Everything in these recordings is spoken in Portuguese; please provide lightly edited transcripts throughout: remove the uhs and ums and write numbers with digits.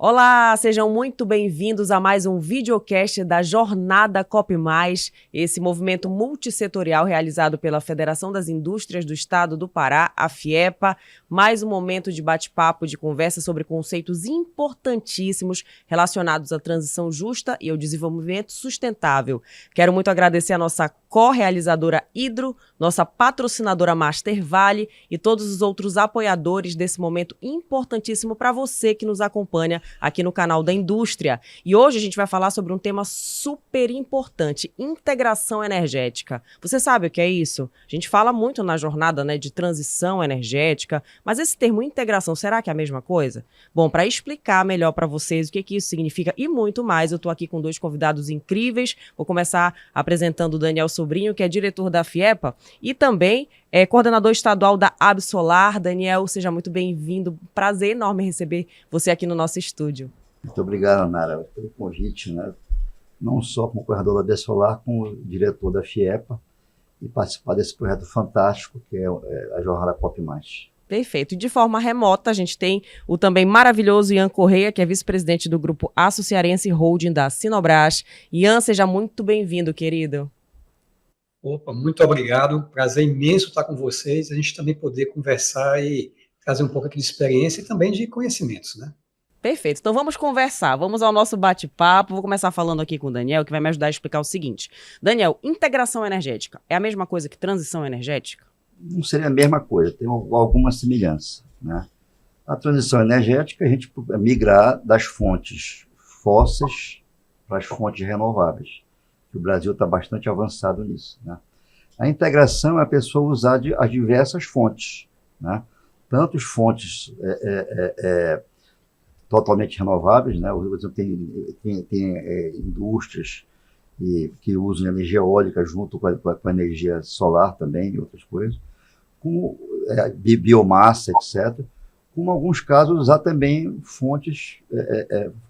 Olá, sejam muito bem-vindos a mais um videocast da Jornada COP+, esse movimento multissetorial realizado pela Federação das Indústrias do Estado do Pará, a FIEPA, mais um momento de bate-papo, de conversa sobre conceitos importantíssimos relacionados à transição justa e ao desenvolvimento sustentável. Quero muito agradecer a nossa co-realizadora Hidro, nossa patrocinadora Master Vale e todos os outros apoiadores desse momento importantíssimo para você que nos acompanha aqui no canal da Indústria. E hoje a gente vai falar sobre um tema super importante, integração energética. Você sabe o que é isso? A gente fala muito na jornada, né, de transição energética, mas esse termo integração, será que é a mesma coisa? Bom, para explicar melhor para vocês o que isso significa e muito mais, eu estou aqui com dois convidados incríveis. Vou começar apresentando o Daniel Sobrinho, que é diretor da FIEPA e também é coordenador estadual da Absolar. Daniel, seja muito bem-vindo. Prazer enorme receber você aqui no nosso estúdio. Muito obrigado, Nara, pelo convite, né? Não só como coordenador da Absolar, como diretor da FIEPA e participar desse projeto fantástico que é a Jornada COP+. Perfeito. E de forma remota, a gente tem o também maravilhoso Ian Correia, que é vice-presidente do grupo Aço Cearense Holding da Sinobras. Ian, seja muito bem-vindo, querido. Opa, muito obrigado. Prazer imenso estar com vocês. A gente também poder conversar e trazer um pouco aqui de experiência e também de conhecimentos, né? Perfeito. Então vamos conversar, vamos ao nosso bate-papo. Vou começar falando aqui com o Daniel, que vai me ajudar a explicar o seguinte. Daniel, integração energética é a mesma coisa que transição energética? Não seria a mesma coisa, tem alguma semelhança, né? A transição energética é a gente migrar das fontes fósseis para as fontes renováveis. O Brasil está bastante avançado nisso, né? A integração é a pessoa usar as diversas fontes, né? Tanto as fontes totalmente renováveis, né? O Brasil tem indústrias que usam energia eólica junto com a energia solar também e outras coisas, como biomassa, etc. Como, em alguns casos, usar também fontes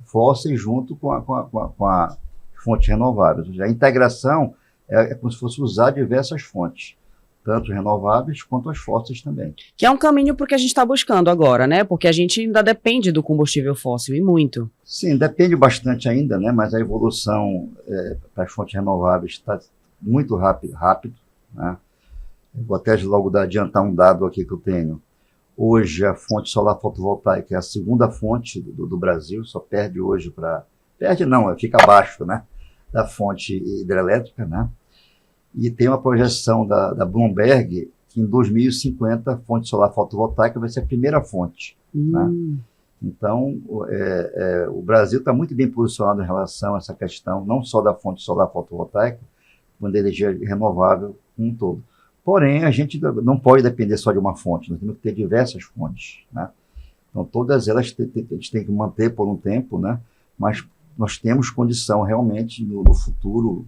fósseis junto com a fontes renováveis. A integração é como se fosse usar diversas fontes, tanto renováveis quanto as fósseis também. Que é um caminho para o que a gente está buscando agora, né? Porque a gente ainda depende do combustível fóssil, e muito. Sim, depende bastante ainda, né? Mas a evolução para as fontes renováveis está muito rápido, né? Eu vou até logo adiantar um dado aqui que eu tenho. Hoje, a fonte solar fotovoltaica é a segunda fonte do Brasil, só perde hoje para... Perde não, fica abaixo, né, da fonte hidrelétrica, né? E tem uma projeção da Bloomberg que em 2050 a fonte solar fotovoltaica vai ser a primeira fonte, né? Então, o Brasil está muito bem posicionado em relação a essa questão, não só da fonte solar fotovoltaica, mas da energia renovável como um todo. Porém, a gente não pode depender só de uma fonte, nós temos que ter diversas fontes, né? Então, todas elas a gente tem que manter por um tempo, né? Mas nós temos condição realmente no futuro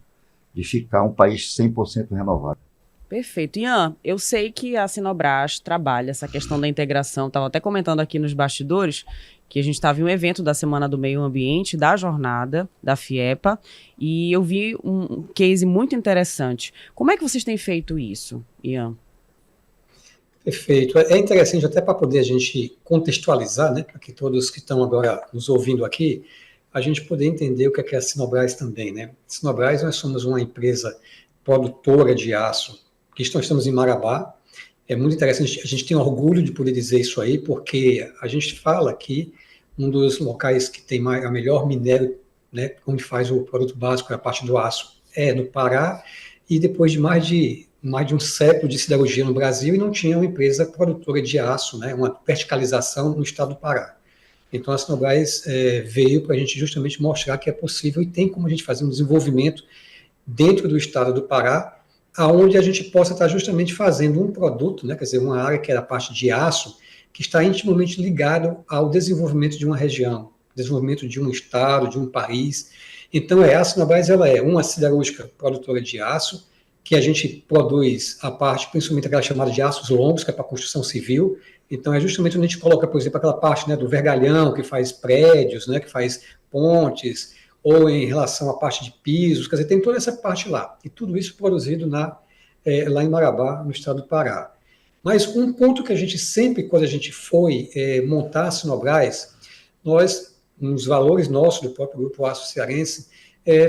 de ficar um país 100% renovável. Perfeito. Ian, eu sei que a Sinobras trabalha essa questão da integração. Estava até comentando aqui nos bastidores que a gente estava em um evento da Semana do Meio Ambiente, da jornada, da FIEPA, e eu vi um case muito interessante. Como é que vocês têm feito isso, Ian? Perfeito. É interessante até para poder a gente contextualizar, né, para que todos que estão agora nos ouvindo aqui, a gente poder entender o que é a Sinobras também, né? Sinobras, nós somos uma empresa produtora de aço, que estamos em Marabá. É muito interessante, a gente tem orgulho de poder dizer isso aí, porque a gente fala que um dos locais que tem a melhor minério, né, onde faz o produto básico, a parte do aço, é no Pará, e depois de mais de um século de siderurgia no Brasil, e não tinha uma empresa produtora de aço, né, uma verticalização no estado do Pará. Então, a Sinobras veio para a gente justamente mostrar que é possível e tem como a gente fazer um desenvolvimento dentro do estado do Pará, aonde a gente possa estar justamente fazendo um produto, né, quer dizer, uma área que é a parte de aço, que está intimamente ligado ao desenvolvimento de uma região, desenvolvimento de um estado, de um país. Então, a Sinobras ela é uma siderúrgica produtora de aço, que a gente produz a parte, principalmente aquela chamada de aços longos, que é para construção civil. Então, é justamente onde a gente coloca, por exemplo, aquela parte, né, do vergalhão, que faz prédios, né, que faz pontes, ou em relação à parte de pisos, quer dizer, tem toda essa parte lá. E tudo isso produzido lá em Marabá, no estado do Pará. Mas um ponto que a gente sempre, quando a gente foi montar a Sinobras, nós um dos valores nossos do próprio Grupo Aço Cearense,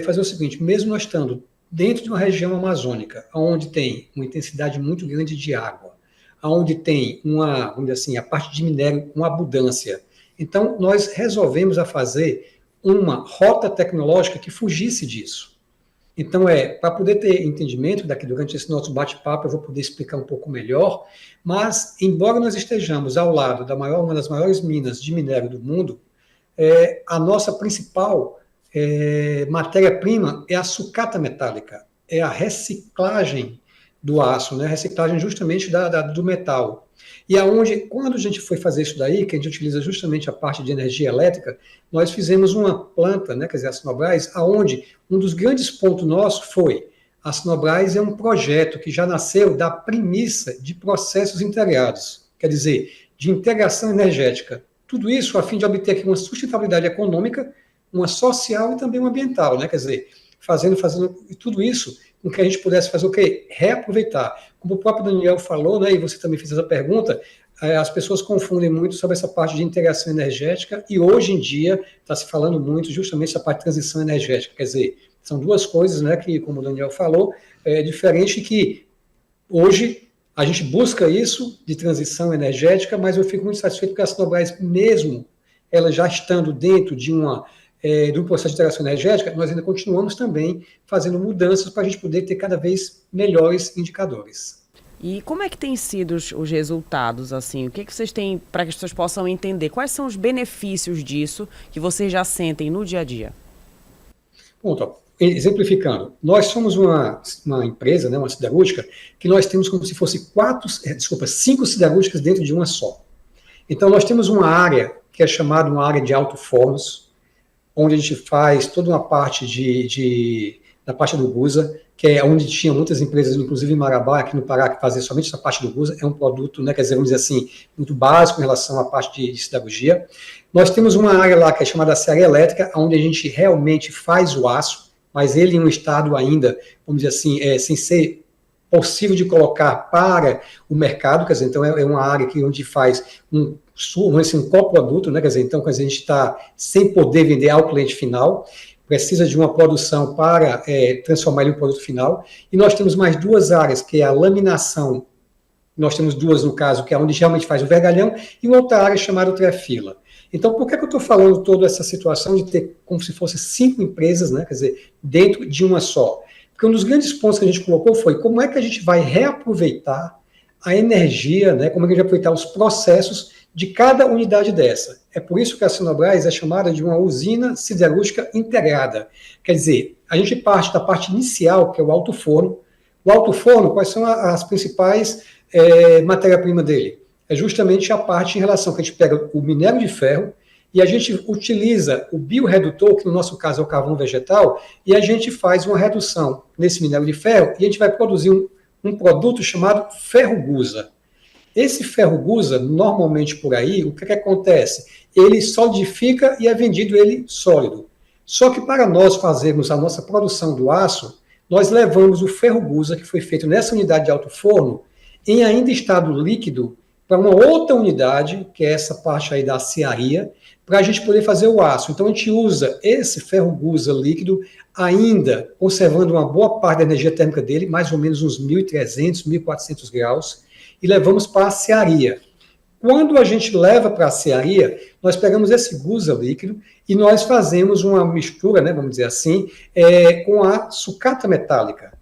fazer o seguinte: mesmo nós estando dentro de uma região amazônica, onde tem uma intensidade muito grande de água, onde tem vamos dizer assim, a parte de minério com abundância, então nós resolvemos a fazer uma rota tecnológica que fugisse disso. Então, para poder ter entendimento daqui durante esse nosso bate-papo, eu vou poder explicar um pouco melhor, mas, embora nós estejamos ao lado da uma das maiores minas de minério do mundo, a nossa principal matéria-prima é a sucata metálica, é a reciclagem do aço, né? A reciclagem justamente do metal. E quando a gente foi fazer isso daí, que a gente utiliza justamente a parte de energia elétrica, nós fizemos uma planta, né, quer dizer, a Sinobras, aonde um dos grandes pontos nossos foi: a Sinobras é um projeto que já nasceu da premissa de processos integrados, quer dizer, de integração energética. Tudo isso a fim de obter aqui uma sustentabilidade econômica, uma social e também uma ambiental, né? Quer dizer, fazendo tudo isso com que a gente pudesse fazer o quê? Reaproveitar. Como o próprio Daniel falou, né, e você também fez essa pergunta, as pessoas confundem muito sobre essa parte de integração energética, e hoje em dia está se falando muito justamente essa parte de transição energética. Quer dizer, são duas coisas, né, que, como o Daniel falou, diferente, que hoje a gente busca isso de transição energética, mas eu fico muito satisfeito porque a Sinobras, mesmo ela já estando dentro de um processo de integração energética, nós ainda continuamos também fazendo mudanças para a gente poder ter cada vez melhores indicadores. E como é que têm sido os resultados, assim? O que vocês têm para que as pessoas possam entender? Quais são os benefícios disso que vocês já sentem no dia a dia? Bom, exemplificando, nós somos uma empresa, né, uma siderúrgica, que nós temos como se fosse 5 siderúrgicas dentro de uma só. Então, nós temos uma área que é chamada uma área de alto fornos, onde a gente faz toda uma parte da parte do Gusa, que é onde tinha muitas empresas, inclusive em Marabá, aqui no Pará, que faziam somente essa parte do Gusa. É um produto, né, quer dizer, vamos dizer assim, muito básico em relação à parte de siderurgia. Nós temos uma área lá que é chamada serraria elétrica, onde a gente realmente faz o aço, mas ele em um estado ainda, vamos dizer assim, sem ser possível de colocar para o mercado, quer dizer, então é uma área onde faz um coproduto, né, quer dizer, então a gente está sem poder vender ao cliente final, precisa de uma produção para transformar ele em um produto final, e nós temos mais 2 áreas, que é a laminação, nós temos 2 no caso, que é onde realmente faz o vergalhão, e uma outra área chamada trefila. Então, por que eu estou falando toda essa situação de ter como se fosse 5 empresas, né, quer dizer, dentro de uma só? Porque um dos grandes pontos que a gente colocou foi como é que a gente vai reaproveitar a energia, né, como é que a gente vai aproveitar os processos de cada unidade dessa. É por isso que a Sinobras é chamada de uma usina siderúrgica integrada. Quer dizer, a gente parte da parte inicial, que é o alto forno. O alto forno, quais são as principais matéria-prima dele? É justamente a parte em relação que a gente pega o minério de ferro e a gente utiliza o biorredutor, que no nosso caso é o carvão vegetal, e a gente faz uma redução nesse minério de ferro e a gente vai produzir um produto chamado ferro-gusa. Esse ferro-gusa, normalmente por aí, o que acontece? Ele solidifica e é vendido ele sólido. Só que para nós fazermos a nossa produção do aço, nós levamos o ferro-gusa, que foi feito nessa unidade de alto forno, em ainda estado líquido, para uma outra unidade, que é essa parte aí da aciaria, para a gente poder fazer o aço. Então a gente usa esse ferro-gusa líquido, ainda conservando uma boa parte da energia térmica dele, mais ou menos uns 1.300, 1.400 graus, e levamos para a aciaria. Quando a gente leva para a aciaria, nós pegamos esse gusa líquido e nós fazemos uma mistura, né, vamos dizer assim, com a sucata metálica.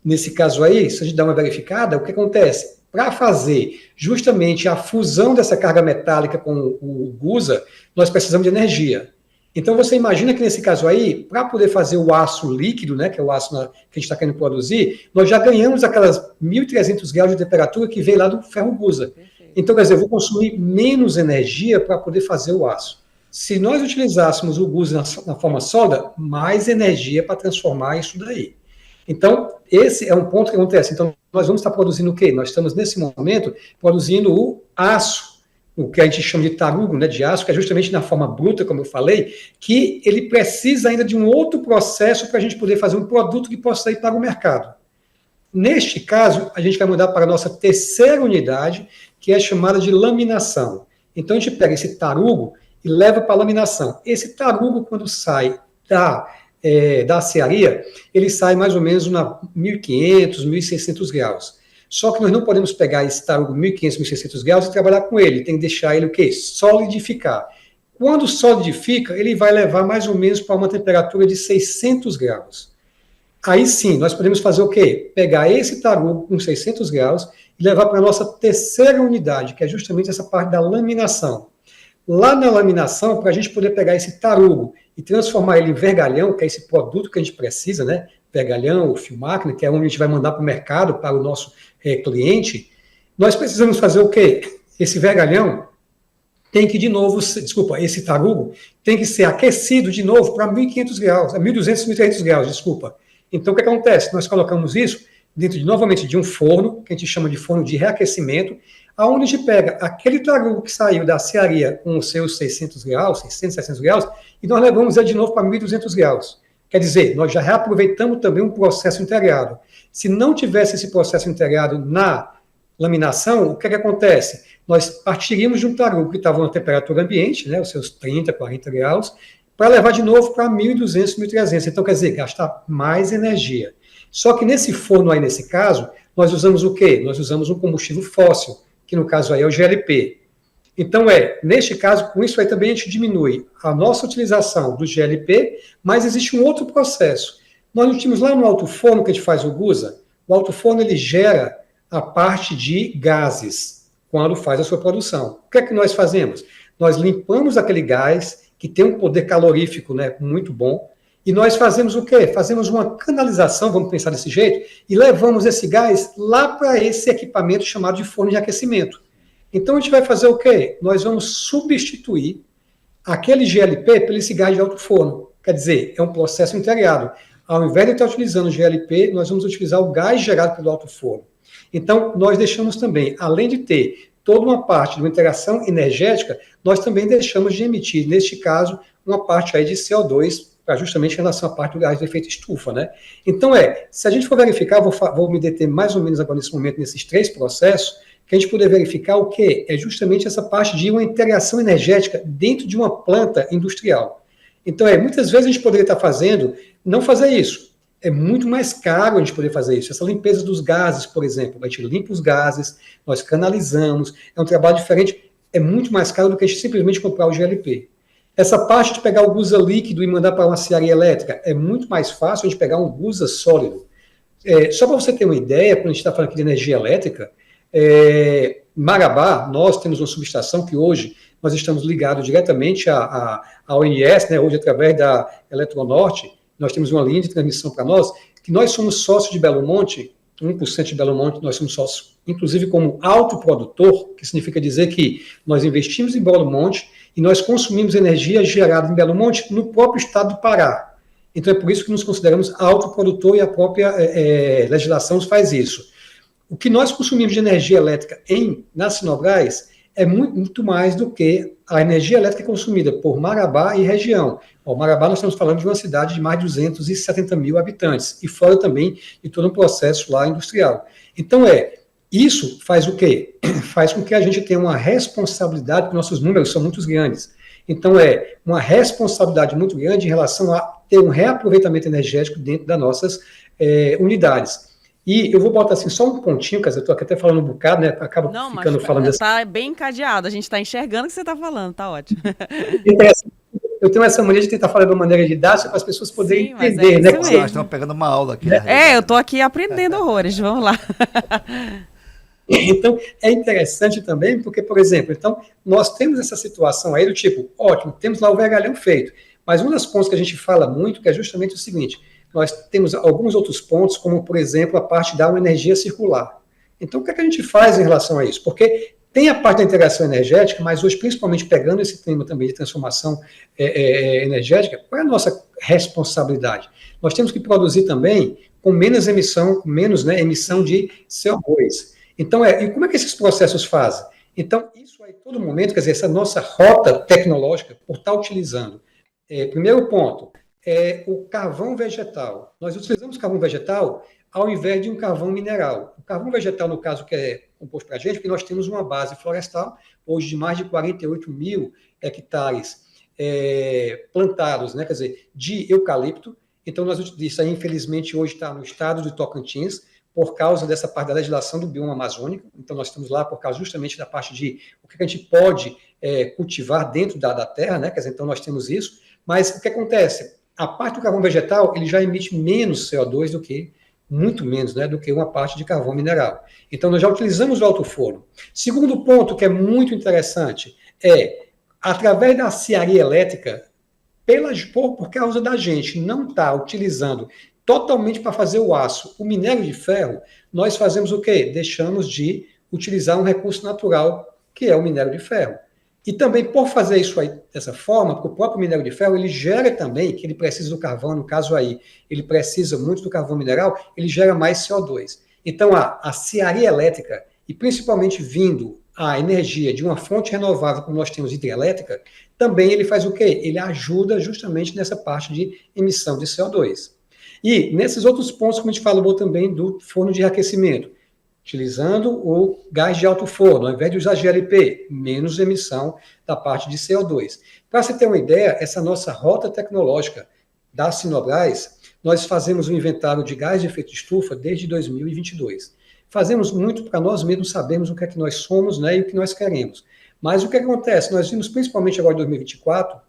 Nesse caso aí, se a gente dá uma verificada, o que acontece? Para fazer justamente a fusão dessa carga metálica com o gusa, nós precisamos de energia. Então você imagina que nesse caso aí, para poder fazer o aço líquido, né, que é o aço que a gente está querendo produzir, nós já ganhamos aquelas 1.300 graus de temperatura que veio lá do ferro-gusa. Então, quer dizer, eu vou consumir menos energia para poder fazer o aço. Se nós utilizássemos o gusa na forma sólida, mais energia para transformar isso daí. Então, esse é um ponto que acontece. Então, nós vamos estar produzindo o quê? Nós estamos, nesse momento, produzindo o aço, o que a gente chama de tarugo, né, de aço, que é justamente na forma bruta, como eu falei, que ele precisa ainda de um outro processo para a gente poder fazer um produto que possa ir para o mercado. Neste caso, a gente vai mudar para a nossa terceira unidade, que é chamada de laminação. Então, a gente pega esse tarugo e leva para a laminação. Esse tarugo, quando sai da aciaria, ele sai mais ou menos a 1.500, 1.600 graus. Só que nós não podemos pegar esse tarugo 1.500, 1.600 graus e trabalhar com ele. Tem que deixar ele o quê? Solidificar. Quando solidifica, ele vai levar mais ou menos para uma temperatura de 600 graus. Aí sim, nós podemos fazer o quê? Pegar esse tarugo com 600 graus e levar para a nossa terceira unidade, que é justamente essa parte da laminação. Lá na laminação, para a gente poder pegar esse tarugo e transformar ele em vergalhão, que é esse produto que a gente precisa, né? Vergalhão, o fio máquina, que é onde a gente vai mandar para o mercado, para o nosso cliente, nós precisamos fazer o quê? Esse vergalhão tem que, de novo, esse tarugo tem que ser aquecido de novo para 1.500 graus, 1.200, 1.300 graus, desculpa. Então, o que acontece? Nós colocamos isso dentro, novamente, de um forno, que a gente chama de forno de reaquecimento, aonde a gente pega aquele tarugo que saiu da aciaria com os seus 600 graus, 600, 700 graus, e nós levamos ele de novo para 1.200 graus. Quer dizer, nós já reaproveitamos também um processo integrado. Se não tivesse esse processo integrado na laminação, o que acontece? Nós partiríamos de um tarugo que estava na temperatura ambiente, né, os seus 30, 40 graus, para levar de novo para 1.200, 1.300. Então, quer dizer, gastar mais energia. Só que nesse forno aí, nesse caso, nós usamos o quê? Nós usamos um combustível fóssil, que no caso aí é o GLP. Então, neste caso, com isso aí também a gente diminui a nossa utilização do GLP, mas existe um outro processo. Nós tínhamos lá no alto forno que a gente faz o GUSA, o alto forno ele gera a parte de gases quando faz a sua produção. O que é que nós fazemos? Nós limpamos aquele gás, que tem um poder calorífico, né, muito bom, e nós fazemos o quê? Fazemos uma canalização, vamos pensar desse jeito, e levamos esse gás lá para esse equipamento chamado de forno de aquecimento. Então, a gente vai fazer o quê? Nós vamos substituir aquele GLP por esse gás de alto forno. Quer dizer, é um processo integrado. Ao invés de estar utilizando o GLP, nós vamos utilizar o gás gerado pelo alto forno. Então, nós deixamos também, além de ter toda uma parte de uma interação energética, nós também deixamos de emitir, neste caso, uma parte aí de CO2, para justamente em relação à parte do gás de efeito estufa, né? Então, se a gente for verificar, vou me deter mais ou menos agora nesse momento, nesses três processos, que a gente poder verificar o quê? É justamente essa parte de uma integração energética dentro de uma planta industrial. Então, muitas vezes a gente poderia estar não fazer isso. É muito mais caro a gente poder fazer isso. Essa limpeza dos gases, por exemplo, a gente limpa os gases, nós canalizamos, é um trabalho diferente, é muito mais caro do que a gente simplesmente comprar o GLP. Essa parte de pegar o GUSA líquido e mandar para uma aciaria elétrica, é muito mais fácil a gente pegar um GUSA sólido. Só para você ter uma ideia, quando a gente está falando aqui de energia elétrica, em Marabá, nós temos uma subestação que hoje nós estamos ligados diretamente à ONS, né, hoje através da Eletronorte, nós temos uma linha de transmissão para nós, que nós somos sócios de Belo Monte, 1% de Belo Monte, nós somos sócios, inclusive como autoprodutor, que significa dizer que nós investimos em Belo Monte e nós consumimos energia gerada em Belo Monte no próprio estado do Pará. Então é por isso que nos consideramos autoprodutor e a própria legislação faz isso. O que nós consumimos de energia elétrica na Sinobras é muito mais do que a energia elétrica consumida por Marabá e região. Marabá nós estamos falando de uma cidade de mais de 270 mil habitantes, e fora também de todo um processo lá industrial. Então isso faz o quê? Faz com que a gente tenha uma responsabilidade, porque nossos números são muito grandes. Então uma responsabilidade muito grande em relação a ter um reaproveitamento energético dentro das nossas unidades. E eu vou botar assim, só um pontinho, eu estou até falando um bocado, né? Acaba ficando falando assim. Tá bem encadeado, a gente está enxergando o que você está falando, tá ótimo. Eu tenho essa mania de tentar falar de uma maneira didática para as pessoas poderem entender, né? Nós estamos pegando uma aula aqui. Eu estou aqui aprendendo horrores, vamos lá. Então, é interessante também, porque, por exemplo, então, nós temos essa situação aí do tipo, ótimo, temos lá o vergalhão feito, mas um dos pontos que a gente fala muito que é justamente o seguinte: nós temos alguns outros pontos, como, por exemplo, a parte da energia circular. Então, o que a gente faz em relação a isso? Porque tem a parte da integração energética, mas hoje, principalmente pegando esse tema também de transformação energética, qual é a nossa responsabilidade? Nós temos que produzir também com menos emissão, emissão de CO2. Então, e como é que esses processos fazem? Então, isso aí, todo momento, quer dizer, essa nossa rota tecnológica, por estar utilizando, primeiro ponto, o carvão vegetal. Nós utilizamos carvão vegetal ao invés de um carvão mineral. O carvão vegetal, no caso, que é composto para a gente, porque nós temos uma base florestal, hoje de mais de 48 mil hectares plantados, né, quer dizer, de eucalipto. Então, isso aí, infelizmente, hoje está no estado do Tocantins, por causa dessa parte da legislação do bioma amazônico. Então, nós estamos lá por causa justamente da parte de o que a gente pode cultivar dentro da terra, né? Quer dizer, então nós temos isso. Mas o que acontece? A parte do carvão vegetal, ele já emite menos CO2 do que, muito menos, né, do que uma parte de carvão mineral. Então, nós já utilizamos o alto forno. Segundo ponto que é muito interessante através da aciaria elétrica, por causa da gente não estar utilizando totalmente para fazer o aço, o minério de ferro, nós fazemos o quê? Deixamos de utilizar um recurso natural, que é o minério de ferro. E também, por fazer isso aí dessa forma, porque o próprio minério de ferro, ele gera também, que ele precisa do carvão, no caso aí, ele precisa muito do carvão mineral, ele gera mais CO2. Então, a aciaria elétrica, e principalmente vindo a energia de uma fonte renovável, como nós temos hidrelétrica, também ele faz o quê? Ele ajuda justamente nessa parte de emissão de CO2. E nesses outros pontos, como a gente falou também do forno de reaquecimento, utilizando o gás de alto forno, ao invés de usar GLP, menos emissão da parte de CO2. Para você ter uma ideia, essa nossa rota tecnológica da Sinobras, nós fazemos um inventário de gás de efeito estufa desde 2022. Fazemos muito para nós mesmos sabermos o que é que nós somos, né, e o que nós queremos. Mas o que acontece? Nós vimos principalmente agora em 2024,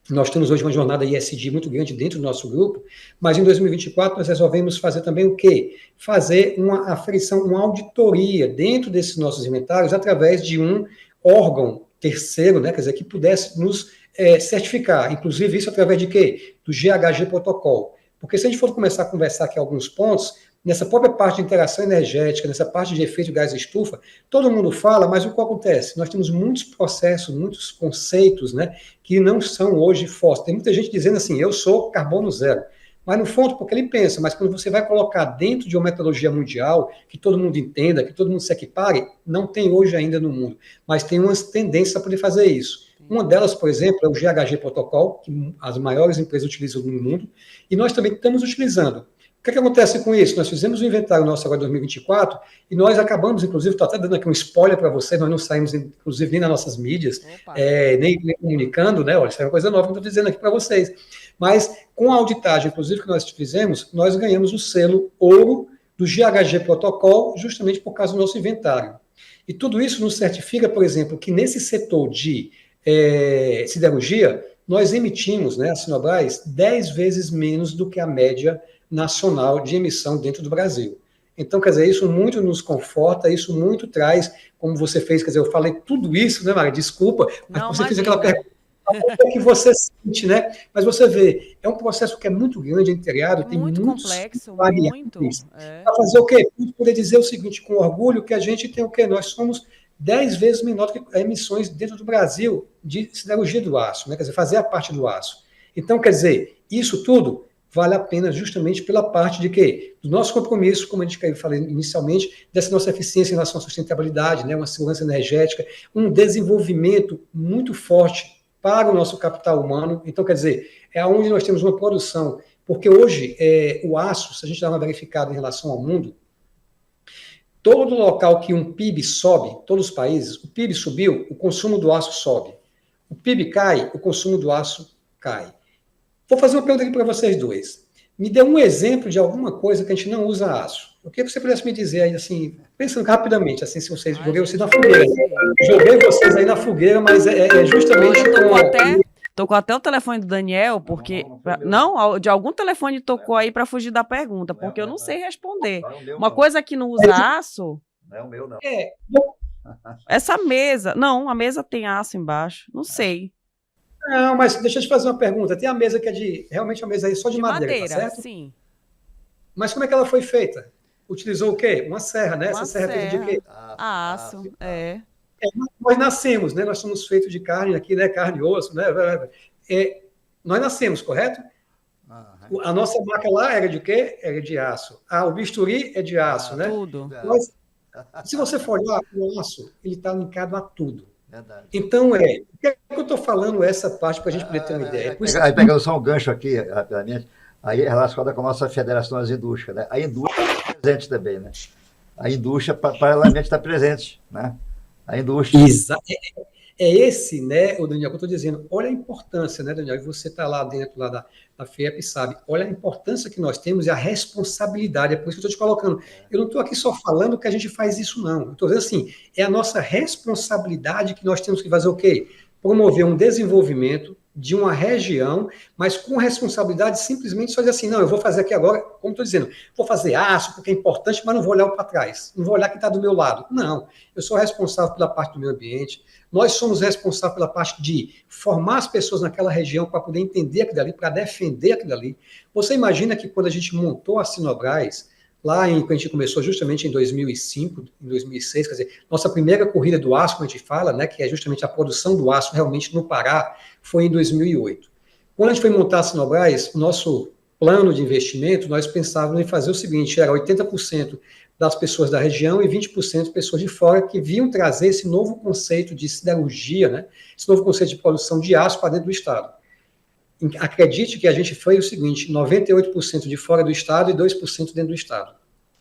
nós temos hoje uma jornada ESG muito grande dentro do nosso grupo, mas em 2024 nós resolvemos fazer também o quê? Fazer uma aferição, uma auditoria dentro desses nossos inventários através de um órgão terceiro, né, quer dizer, que pudesse nos certificar, inclusive isso através de quê? Do GHG Protocol. Porque se a gente for começar a conversar aqui alguns pontos, nessa própria parte de interação energética, nessa parte de efeito de gás de estufa, todo mundo fala, mas o que acontece? Nós temos muitos processos, muitos conceitos, né, que não são hoje fósseis. Tem muita gente dizendo assim, eu sou carbono zero. Mas no fundo, porque ele pensa, mas quando você vai colocar dentro de uma metodologia mundial, que todo mundo entenda, que todo mundo se equipare, não tem hoje ainda no mundo. Mas tem umas tendências para poder fazer isso. Uma delas, por exemplo, é o GHG Protocol, que as maiores empresas utilizam no mundo, e nós também estamos utilizando. O que acontece com isso? Nós fizemos o inventário nosso agora em 2024 e nós acabamos, inclusive, estou até dando aqui um spoiler para vocês, nós não saímos, inclusive, nem nas nossas mídias, nem comunicando, né? Olha, isso é uma coisa nova que eu estou dizendo aqui para vocês. Mas, com a auditagem, inclusive, que nós fizemos, nós ganhamos o selo ouro do GHG Protocol, justamente por causa do nosso inventário. E tudo isso nos certifica, por exemplo, que nesse setor de siderurgia, nós emitimos, né, a Sinobras, 10 vezes menos do que a média nacional de emissão dentro do Brasil. Então, quer dizer, isso muito nos conforta, isso muito traz, como você fez, quer dizer, eu falei tudo isso, né, Maria? Desculpa, mas não, você imagina. fez aquela pergunta, o que você sente, né? Mas você vê, é um processo que é muito grande, integrado, tem muito muitos complexo, variáveis. muito. Para fazer o quê? Poder dizer o seguinte, com orgulho, que a gente tem o quê? Nós somos 10 vezes menor do que emissões dentro do Brasil de siderurgia do aço, né? Quer dizer, fazer a parte do aço. Então, quer dizer, isso tudo vale a pena justamente pela parte de quê? Do nosso compromisso, como a gente falou inicialmente, dessa nossa eficiência em relação à sustentabilidade, né? Uma segurança energética, um desenvolvimento muito forte para o nosso capital humano. Então, quer dizer, é onde nós temos uma produção, porque hoje o aço, se a gente dá uma verificada em relação ao mundo, todo local que um PIB sobe, todos os países, o PIB subiu, o consumo do aço sobe. O PIB cai, o consumo do aço cai. Vou fazer uma pergunta aqui para vocês dois. Me dê um exemplo de alguma coisa que a gente não usa aço. Eu queria que você pudesse me dizer aí, assim, pensando rapidamente, assim, se vocês joguei vocês na fogueira. Joguei vocês aí na fogueira, mas é justamente Tocou até o telefone do Daniel, porque... Não, de algum telefone tocou aí para fugir da pergunta, porque eu não sei responder. Uma coisa que não usa aço... Não é o meu, não. Essa mesa... Não, a mesa tem aço embaixo. Não sei. Não, mas deixa eu te fazer uma pergunta. Tem a mesa que é realmente uma mesa aí só de madeira, tá certo? Sim. Mas como é que ela foi feita? Utilizou o quê? Uma serra, né? Uma Essa serra é feita de quê? Aço, Nós nascemos, né? Nós somos feitos de carne aqui, né? Carne e osso, né? Nós nascemos, correto? A nossa maca lá era de quê? Era de aço. O bisturi é de aço, né? Tudo. Mas, se você for olhar, o aço, ele está linkado a tudo. Verdade. Então, por que eu estou falando essa parte para a gente poder ter uma ideia? Aí pegando só um gancho aqui, rapidamente, aí é relacionada com a nossa Federação das Indústrias, né? A indústria está presente também, né? A indústria, paralelamente, está presente, né? A indústria. É esse, né, o Daniel, que eu estou dizendo. Olha a importância, né, Daniel? E você está lá dentro lá da FIEP e sabe. Olha a importância que nós temos e a responsabilidade. É por isso que eu estou te colocando. Eu não estou aqui só falando que a gente faz isso, não. Eu estou dizendo assim, é a nossa responsabilidade que nós temos que fazer o quê? Promover um desenvolvimento de uma região, mas com responsabilidade simplesmente só dizer assim, não, eu vou fazer aqui agora, como estou dizendo, vou fazer aço porque é importante, mas não vou olhar para trás, não vou olhar quem está do meu lado. Não, eu sou responsável pela parte do meio ambiente, nós somos responsáveis pela parte de formar as pessoas naquela região para poder entender aquilo ali, para defender aquilo ali. Você imagina que quando a gente montou a Sinobras, quando a gente começou justamente em 2005, em 2006, quer dizer, nossa primeira corrida do aço, como a gente fala, né, que é justamente a produção do aço realmente no Pará, foi em 2008. Quando a gente foi montar a Sinobras, o nosso plano de investimento, nós pensávamos em fazer o seguinte, era 80% das pessoas da região e 20% pessoas de fora que vinham trazer esse novo conceito de siderurgia, né, esse novo conceito de produção de aço para dentro do Estado. Acredite que a gente foi o seguinte, 98% de fora do Estado e 2% dentro do Estado.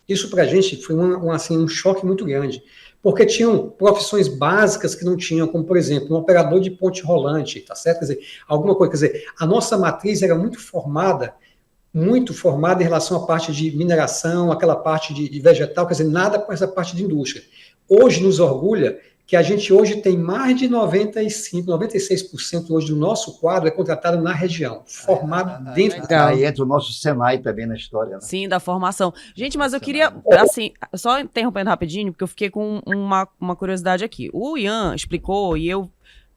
Isso para a gente foi um choque muito grande, porque tinham profissões básicas que não tinham, como, por exemplo, um operador de ponte rolante, tá certo? Quer dizer, alguma coisa, quer dizer, a nossa matriz era muito formada em relação à parte de mineração, aquela parte de vegetal, quer dizer, nada com essa parte de indústria. Hoje nos orgulha que a gente hoje tem mais de 95%, 96% hoje do nosso quadro é contratado na região, formado dentro da... Aí entra o nosso Senai também na história, né? Sim, da formação. Gente, mas eu queria, assim, só interrompendo rapidinho, porque eu fiquei com uma curiosidade aqui. O Ian explicou, e eu...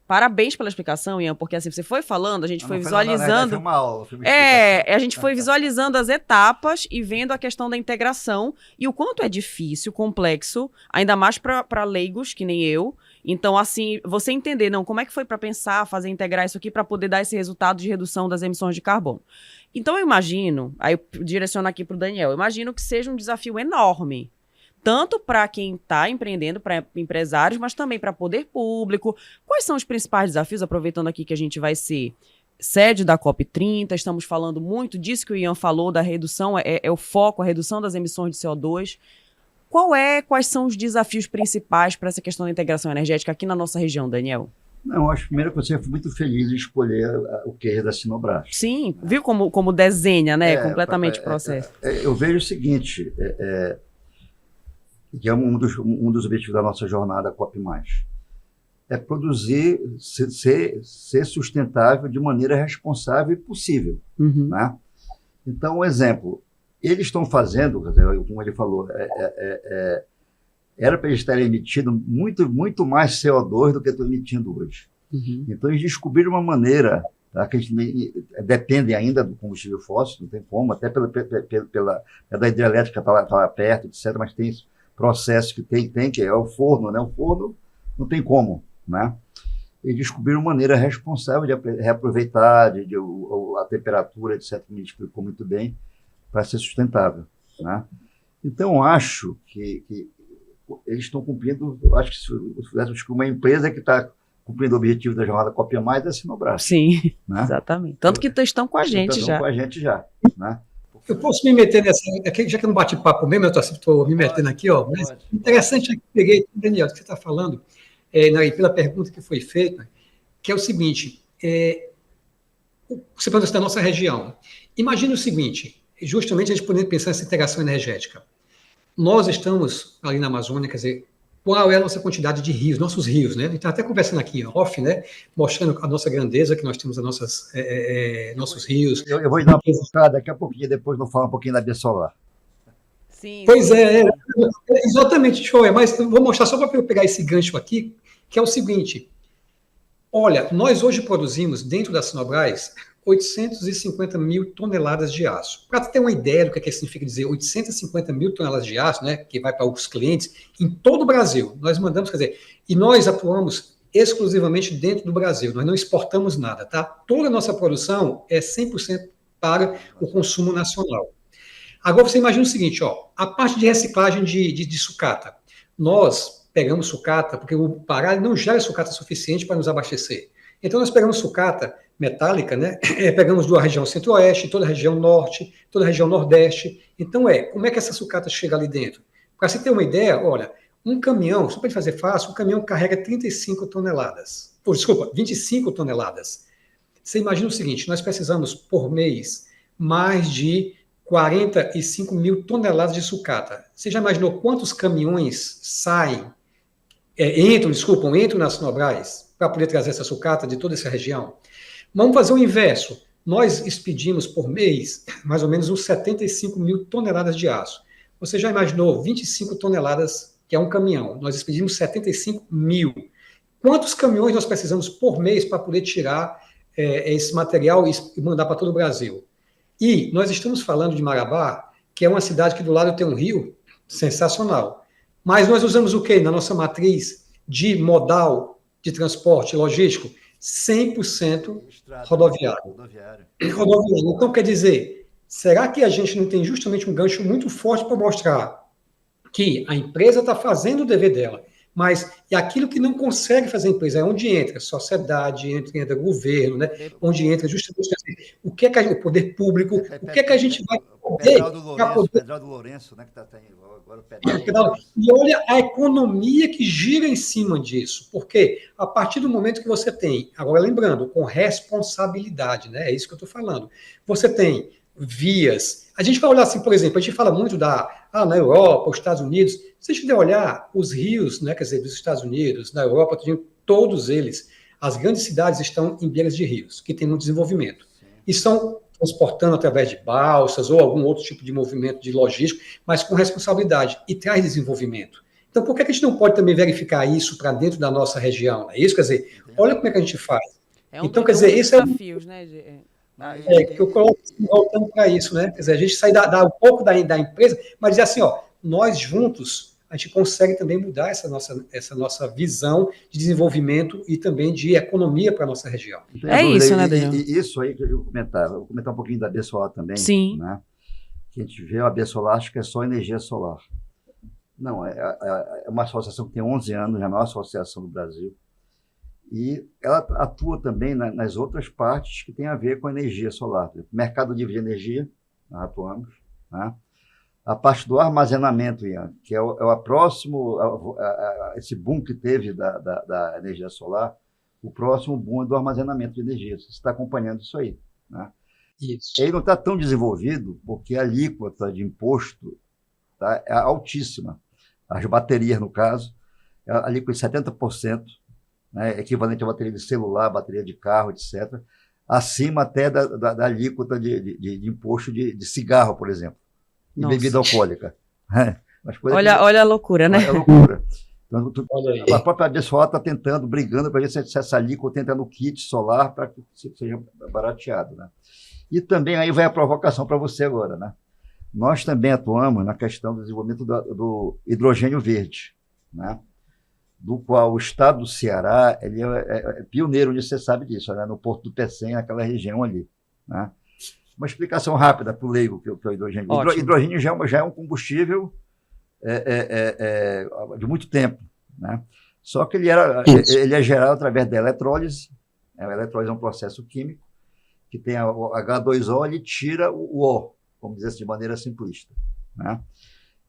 Parabéns pela explicação, Ian, porque assim, você foi falando, a gente foi visualizando... Foi uma aula, foi uma a gente foi visualizando as etapas e vendo a questão da integração e o quanto é difícil, complexo, ainda mais para leigos, que nem eu. Então, assim, você entender, não, como é que foi para pensar, fazer, integrar isso aqui para poder dar esse resultado de redução das emissões de carbono. Então, eu imagino, aí eu direciono aqui para o Daniel, eu imagino que seja um desafio enorme, tanto para quem está empreendendo, para empresários, mas também para poder público. Quais são os principais desafios, aproveitando aqui que a gente vai ser sede da COP30, estamos falando muito disso que o Ian falou, da redução, é o foco, a redução das emissões de CO2. Quais são os desafios principais para essa questão da integração energética aqui na nossa região, Daniel? Não, acho primeiro que você foi muito feliz em escolher o case da Sinobras. Sim, viu como desenha, né, completamente o processo. Eu vejo o seguinte, que é um dos objetivos da nossa jornada COP+. É produzir, ser sustentável de maneira responsável e possível. Uhum. Né? Então, um exemplo, eles estão fazendo, como ele falou, era para eles estarem emitindo muito mais CO2 do que estão emitindo hoje. Uhum. Então, eles descobriram uma maneira, tá, que a gente depende ainda do combustível fóssil, não tem como, até da hidrelétrica está lá perto, etc., mas tem processo que tem, que é o forno, né? O forno não tem como, né? E descobriram maneira responsável de reaproveitar a temperatura, etc., que me explicou muito bem, para ser sustentável, né? Então, acho que eles estão cumprindo, acho que se uma empresa que está cumprindo o objetivo da jornada COP+, é a Sinobras. Sim, né? Exatamente. Tanto que estão com a gente já. Estão com a gente já, né? Eu posso me meter nessa, já que eu não bate papo mesmo, eu estou me metendo aqui, ó, mas interessante é que eu peguei, Daniel, o que você está falando, pela pergunta que foi feita, que é o seguinte, você falou da nossa região. Imagina o seguinte, justamente a gente podendo pensar nessa integração energética. Nós estamos ali na Amazônia, quer dizer, qual é a nossa quantidade de rios, nossos rios, né? A gente está até conversando aqui, off, né? Mostrando a nossa grandeza, que nós temos nossos rios. Eu vou dar uma pensada daqui a pouquinho, depois vou falar um pouquinho da Biosolar. Sim. Pois exatamente, show. Mas vou mostrar só para eu pegar esse gancho aqui, que é o seguinte. Olha, nós hoje produzimos, dentro da Sinobras, 850 mil toneladas de aço. Para ter uma ideia do que significa dizer 850 mil toneladas de aço, né, que vai para os clientes, em todo o Brasil, nós mandamos, quer dizer, e nós atuamos exclusivamente dentro do Brasil, nós não exportamos nada, tá? Toda a nossa produção é 100% para o consumo nacional. Agora você imagina o seguinte, ó, a parte de reciclagem de sucata. Nós pegamos sucata, porque o Pará não gera sucata suficiente para nos abastecer. Então nós pegamos sucata, metálica, né? Pegamos da região centro-oeste, toda a região norte, toda a região nordeste. Então, como é que essa sucata chega ali dentro? Para você ter uma ideia, olha, um caminhão, só para fazer fácil, um caminhão carrega 35 toneladas. Desculpa, 25 toneladas. Você imagina o seguinte, nós precisamos, por mês, mais de 45 mil toneladas de sucata. Você já imaginou quantos caminhões entram nas Sinobras para poder trazer essa sucata de toda essa região? Vamos fazer o inverso. Nós expedimos por mês mais ou menos uns 75 mil toneladas de aço. Você já imaginou 25 toneladas, que é um caminhão? Nós expedimos 75 mil. Quantos caminhões nós precisamos por mês para poder tirar esse material e mandar para todo o Brasil? E nós estamos falando de Marabá, que é uma cidade que do lado tem um rio sensacional. Mas nós usamos o quê? Na nossa matriz de modal de transporte logístico? 100% rodoviário. Então, quer dizer, será que a gente não tem justamente um gancho muito forte para mostrar que a empresa está fazendo o dever dela, mas é aquilo que não consegue fazer a empresa, é onde entra sociedade, entra governo, né? Onde entra justamente o que é que o poder público, o que é que a gente vai poder... Pedral do Lourenço, né? Que está agora o Pedral. E olha a economia que gira em cima disso, porque a partir do momento que você tem, agora lembrando, com responsabilidade, né? É isso que eu estou falando, você tem vias. A gente vai olhar assim, por exemplo, a gente fala muito na Europa, os Estados Unidos. Se a gente olhar os rios, né, quer dizer, dos Estados Unidos, na Europa, todos eles, as grandes cidades estão em beiras de rios, que tem muito desenvolvimento. E estão transportando através de balsas ou algum outro tipo de movimento de logístico, mas com responsabilidade e traz desenvolvimento. Então, por que a gente não pode também verificar isso para dentro da nossa região? Né? Isso, quer dizer, olha como é que a gente faz. Então, quer dizer, isso desafios, né? Que eu coloco voltando para isso, né? Quer dizer, a gente sai um pouco da empresa, mas dizer assim, nós juntos, a gente consegue também mudar essa nossa visão de desenvolvimento e também de economia para a nossa região. Isso, né, Daniel? Isso aí que eu vou comentar um pouquinho da AB Solar também. Sim. Né? Que a gente vê a AB Solar, acho que é só energia solar. Não, é uma associação que tem 11 anos, é a maior associação do Brasil. E ela atua também nas outras partes que tem a ver com a energia solar. Mercado livre de energia, nós atuamos. Né? A parte do armazenamento, Ian, que é o próximo, esse boom que teve da energia solar, o próximo boom é do armazenamento de energia. Você está acompanhando isso aí. Né? Isso. Ele não está tão desenvolvido porque a alíquota de imposto é altíssima. As baterias, no caso, a alíquota de 70%. Né, equivalente a bateria de celular, bateria de carro, etc., acima até da alíquota de imposto de cigarro, por exemplo, e bebida alcoólica. Olha a loucura, né? É loucura. Então, a própria AB Solar está brigando para ver se essa alíquota entra no kit solar para que seja barateado. Né? E também aí vai a provocação para você agora. Né? Nós também atuamos na questão do desenvolvimento do hidrogênio verde, né? Do qual o estado do Ceará ele é pioneiro nisso, você sabe disso, né? No Porto do Pecém, naquela região ali. Né? Uma explicação rápida para o leigo, que é o hidrogênio. Hidrogênio já é um combustível de muito tempo. Né? Só que ele é gerado através da eletrólise. A eletrólise é um processo químico que tem o H2O, ele tira o O, vamos dizer assim, de maneira simplista. Né?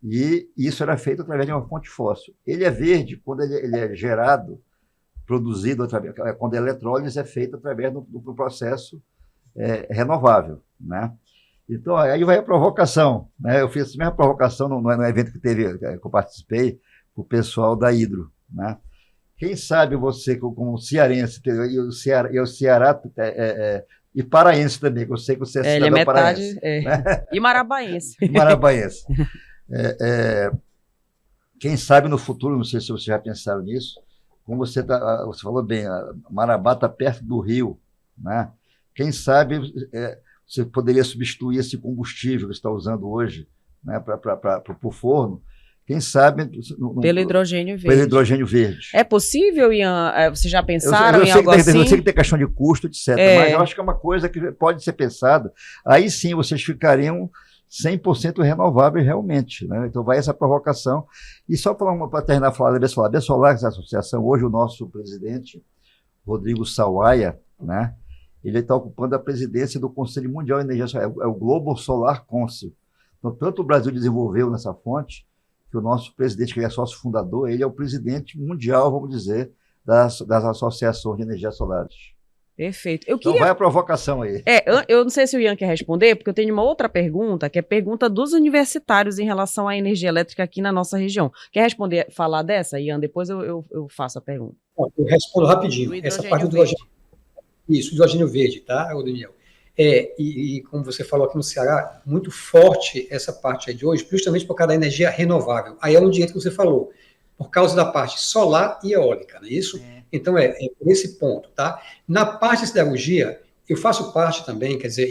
E isso era feito através de uma fonte fóssil. Ele é verde quando ele é gerado, produzido, quando a eletrólise é feita através do processo renovável. Né? Então, aí vai a provocação. Né? Eu fiz essa mesma provocação no evento que eu participei, para o pessoal da Hidro. Né? Quem sabe você, como cearense, e o Ceará e paraense também, que eu sei que você é cidadão paraense. Né? E marabaense. Marabaense. Quem sabe no futuro, não sei se vocês já pensaram nisso, como você falou bem, Marabá está perto do rio, né? Quem sabe você poderia substituir esse combustível que você está usando hoje, né, para o forno, quem sabe... Pelo hidrogênio verde. Pelo hidrogênio verde. É possível, Ian? Vocês já pensaram em algo assim? Eu sei que tem questão de custo, etc., mas eu acho que é uma coisa que pode ser pensada. Aí sim vocês ficariam 100% renováveis realmente. Né? Então vai essa provocação. E só para terminar a falar da AB Solar. A AB Solar, essa associação, hoje o nosso presidente, Rodrigo Sawaia, né? ele está ocupando a presidência do Conselho Mundial de Energia Solar, é o Global Solar Council. Então, tanto o Brasil desenvolveu nessa fonte, que o nosso presidente, que é sócio fundador, ele é o presidente mundial, vamos dizer, das associações de energias solares. Perfeito. Então vai a provocação aí. Eu não sei se o Ian quer responder, porque eu tenho uma outra pergunta, que é pergunta dos universitários em relação à energia elétrica aqui na nossa região. Quer responder, falar dessa, Ian? Depois eu faço a pergunta. Eu respondo rapidinho. Essa parte do hidrogênio. Isso, hidrogênio verde, tá, Daniel? E como você falou aqui no Ceará, muito forte essa parte aí de hoje, justamente por causa da energia renovável. Aí é onde entra o que você falou, por causa da parte solar e eólica, não é isso? Então, por esse ponto, tá? Na parte de siderurgia, eu faço parte também, quer dizer,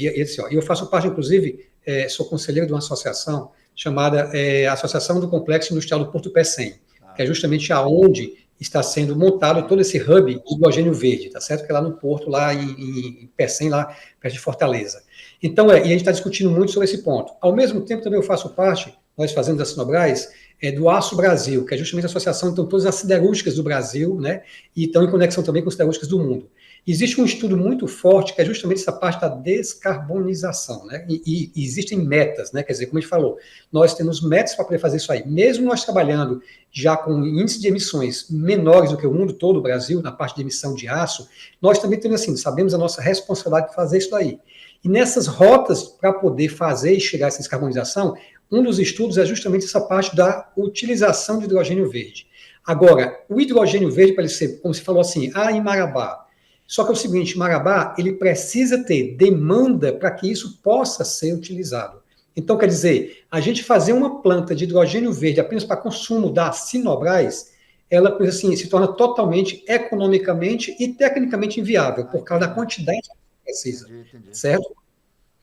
eu faço parte, inclusive, sou conselheiro de uma associação chamada Associação do Complexo Industrial do Porto Pecém, que é justamente aonde está sendo montado todo esse hub de hidrogênio verde, tá certo? Que é lá no Porto, lá em Pecém, lá perto de Fortaleza. Então, e a gente está discutindo muito sobre esse ponto. Ao mesmo tempo, também eu faço parte, nós fazemos da Sinobras, do Aço Brasil, que é justamente a associação, então, todas as siderúrgicas do Brasil, né, e estão em conexão também com as siderúrgicas do mundo. Existe um estudo muito forte, que é justamente essa parte da descarbonização, né, e existem metas, né, quer dizer, como a gente falou, nós temos metas para poder fazer isso aí. Mesmo nós trabalhando já com índice de emissões menores do que o mundo todo, o Brasil, na parte de emissão de aço, nós também temos, assim, sabemos a nossa responsabilidade de fazer isso daí. E nessas rotas, para poder fazer e chegar a essa descarbonização, um dos estudos é justamente essa parte da utilização de hidrogênio verde. Agora, o hidrogênio verde, para ele ser, como você falou assim, em Marabá. Só que é o seguinte, Marabá, ele precisa ter demanda para que isso possa ser utilizado. Então, quer dizer, a gente fazer uma planta de hidrogênio verde apenas para consumo da Sinobras, ela, assim, se torna totalmente economicamente e tecnicamente inviável, por causa da quantidade que precisa, certo?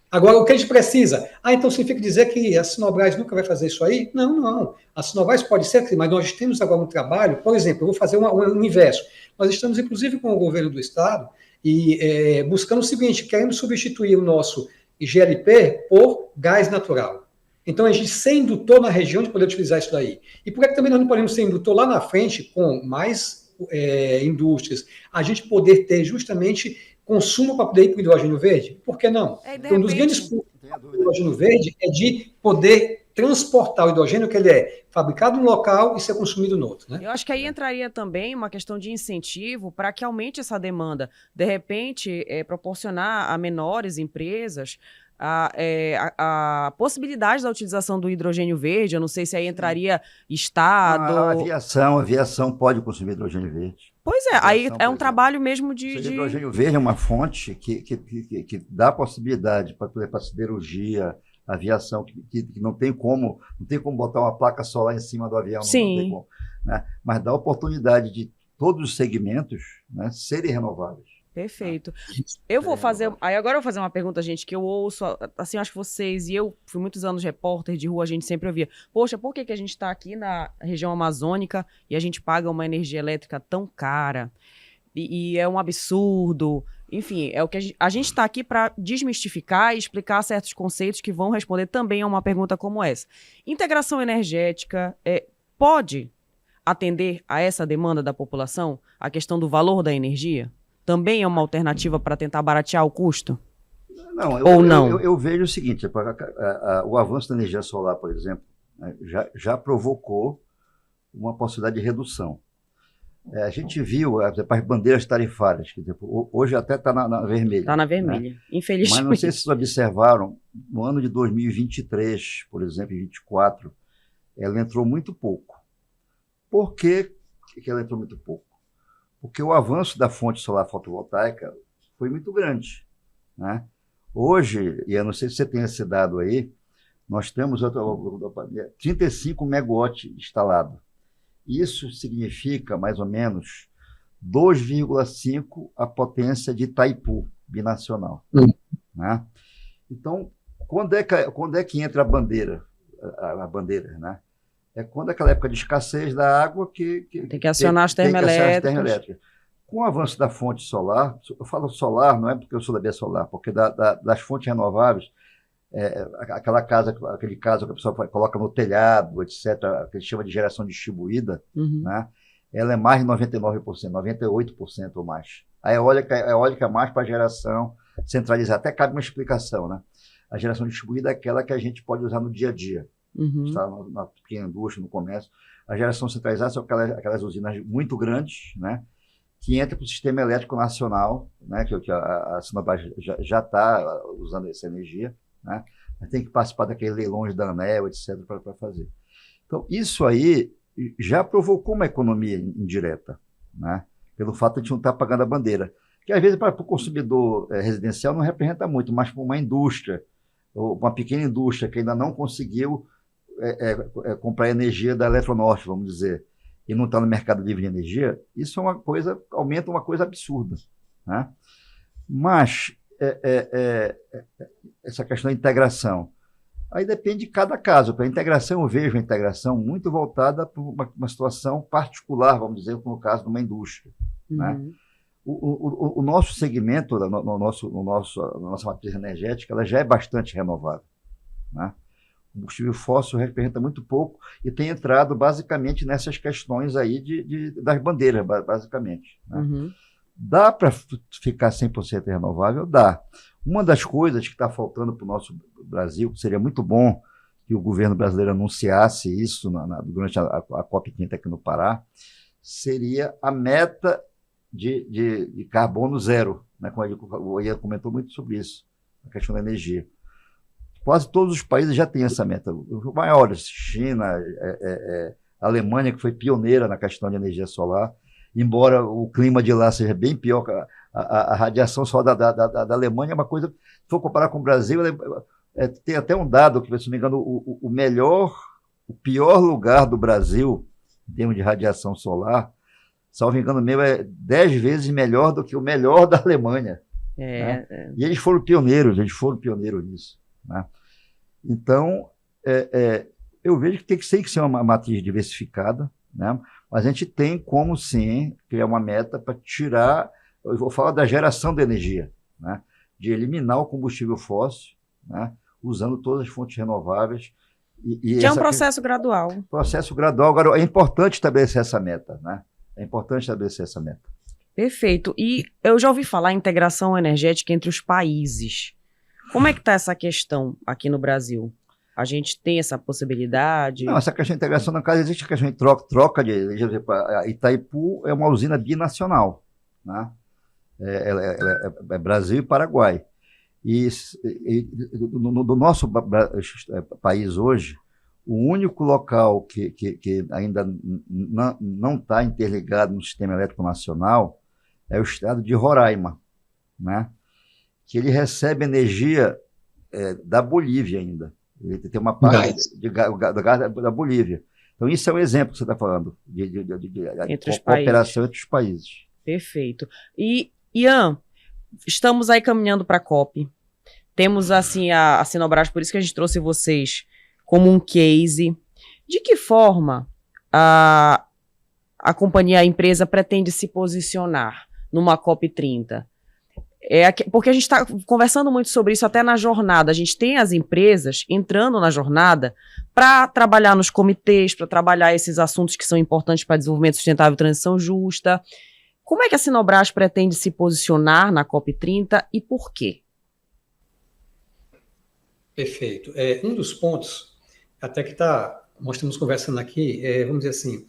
Agora, o que a gente precisa? Então significa dizer que a Sinobras nunca vai fazer isso aí? Não, não. A Sinobras pode ser, mas nós temos agora um trabalho, por exemplo, eu vou fazer um inverso. Nós estamos, inclusive, com o governo do Estado, e buscando o seguinte, queremos substituir o nosso GLP por gás natural. Então, a gente ser indutor na região de poder utilizar isso daí. E por que também nós não podemos ser indutor lá na frente, com mais indústrias, a gente poder ter justamente consumo para poder ir para o hidrogênio verde? Por que não? Então, um dos grandes pontos do hidrogênio verde é de poder transportar o hidrogênio, que ele é fabricado num local e ser consumido no outro. Né? Eu acho que aí entraria também uma questão de incentivo para que aumente essa demanda. De repente, proporcionar a menores empresas a possibilidade da utilização do hidrogênio verde. Eu não sei se aí entraria Estado... A aviação pode consumir hidrogênio verde. Pois é, aí é um trabalho mesmo de... Hidrogênio verde é uma fonte que dá possibilidade para siderurgia, aviação, que não tem como botar uma placa solar em cima do avião. Sim. Não tem como, né? Mas dá oportunidade de todos os segmentos, né, serem renováveis. Perfeito. Agora eu vou fazer uma pergunta, gente, que eu ouço, assim, acho que vocês, e eu fui muitos anos repórter de rua, a gente sempre ouvia, poxa, por que a gente está aqui na região amazônica e a gente paga uma energia elétrica tão cara? E é um absurdo. Enfim, é o que a gente está aqui para desmistificar e explicar certos conceitos que vão responder também a uma pergunta como essa. Integração energética pode atender a essa demanda da população, a questão do valor da energia? Também é uma alternativa para tentar baratear o custo? Não, eu vejo o seguinte, o avanço da energia solar, por exemplo, já provocou uma possibilidade de redução. A gente viu as bandeiras tarifárias, que hoje até está na vermelha. Está na vermelha, né? Infelizmente. Mas não sei se vocês observaram, no ano de 2023, por exemplo, em 2024, ela entrou muito pouco. Por que ela entrou muito pouco? Porque o avanço da fonte solar fotovoltaica foi muito grande, né? Hoje, e eu não sei se você tem esse dado aí, nós temos 35 megawatts instalado. Isso significa, mais ou menos, 2,5 a potência de Itaipu, binacional. Né? Então, quando é que entra a bandeira, né? É quando aquela época de escassez da água que tem que acionar as termoelétricas. Com o avanço da fonte solar, eu falo solar, não é porque eu sou da BE Solar, porque das fontes renováveis, aquele caso que a pessoa coloca no telhado, etc., que a gente chama de geração distribuída, né? Ela é mais de 99%, 98% ou mais. A eólica é mais para geração centralizada. Até cabe uma explicação, né? A geração distribuída é aquela que a gente pode usar no dia a dia. Está na pequena indústria, no comércio. A geração centralizada são aquelas usinas muito grandes, né? Que entram para o sistema elétrico nacional, né? Que a Sinopar já está usando essa energia, né? Mas tem que participar daqueles leilões da ANEEL, etc., para fazer. Então, isso aí já provocou uma economia indireta, né? Pelo fato de a gente não estar pagando a bandeira. Que às vezes para o consumidor residencial não representa muito, mas para uma indústria, ou uma pequena indústria que ainda não conseguiu comprar energia da Eletronorte, vamos dizer, e não está no mercado livre de energia, isso é uma coisa, aumenta uma coisa absurda, né? Mas essa questão da integração, aí depende de cada caso. Para a integração, eu vejo a integração muito voltada para uma situação particular, vamos dizer, no caso de uma indústria, né? O nosso segmento, a nossa matriz energética, ela já é bastante renovável, né? O combustível fóssil representa muito pouco e tem entrado basicamente nessas questões aí das bandeiras, basicamente, né? Dá para ficar 100% renovável? Dá. Uma das coisas que está faltando para o nosso Brasil, que seria muito bom que o governo brasileiro anunciasse isso durante a COP30 aqui no Pará, seria a meta de carbono zero, né? O Ian comentou muito sobre isso, a questão da energia. Quase todos os países já têm essa meta. Os maiores, China, a Alemanha, que foi pioneira na questão de energia solar, embora o clima de lá seja bem pior, a radiação solar da Alemanha é uma coisa, se for comparar com o Brasil, tem até um dado que, se não me engano, o pior lugar do Brasil, em termos de radiação solar, salvo engano meu, é 10 vezes melhor do que o melhor da Alemanha. Né? E eles foram pioneiros nisso, né? Então, eu vejo que tem que ser uma matriz diversificada, né? Mas a gente tem como, sim, criar uma meta para tirar, eu vou falar da geração de energia, né? De eliminar o combustível fóssil, né? Usando todas as fontes renováveis. Que é um processo gradual. Processo gradual. Agora, é importante estabelecer essa meta, né? É importante estabelecer essa meta. Perfeito. E eu já ouvi falar em integração energética entre os países. Como é que está essa questão aqui no Brasil? A gente tem essa possibilidade? Não, essa questão de integração, no caso, existe a questão de troca de energia. Itaipu é uma usina binacional, né? É Brasil e Paraguai. E no nosso país hoje, o único local que ainda não está interligado no sistema elétrico nacional é o estado de Roraima, né? Que ele recebe energia da Bolívia ainda. Ele tem uma parte de gás da Bolívia. Então, isso é um exemplo que você está falando, de cooperação entre os países. Perfeito. E, Ian, estamos aí caminhando para a COP. Temos, assim, a Sinobras, por isso que a gente trouxe vocês como um case. De que forma a companhia, a empresa, pretende se posicionar numa COP30? Porque a gente está conversando muito sobre isso até na jornada. A gente tem as empresas entrando na jornada para trabalhar nos comitês, para trabalhar esses assuntos que são importantes para desenvolvimento sustentável e transição justa. Como é que a Sinobras pretende se posicionar na COP30 e por quê? Perfeito. Um dos pontos, até que nós estamos conversando aqui, vamos dizer assim,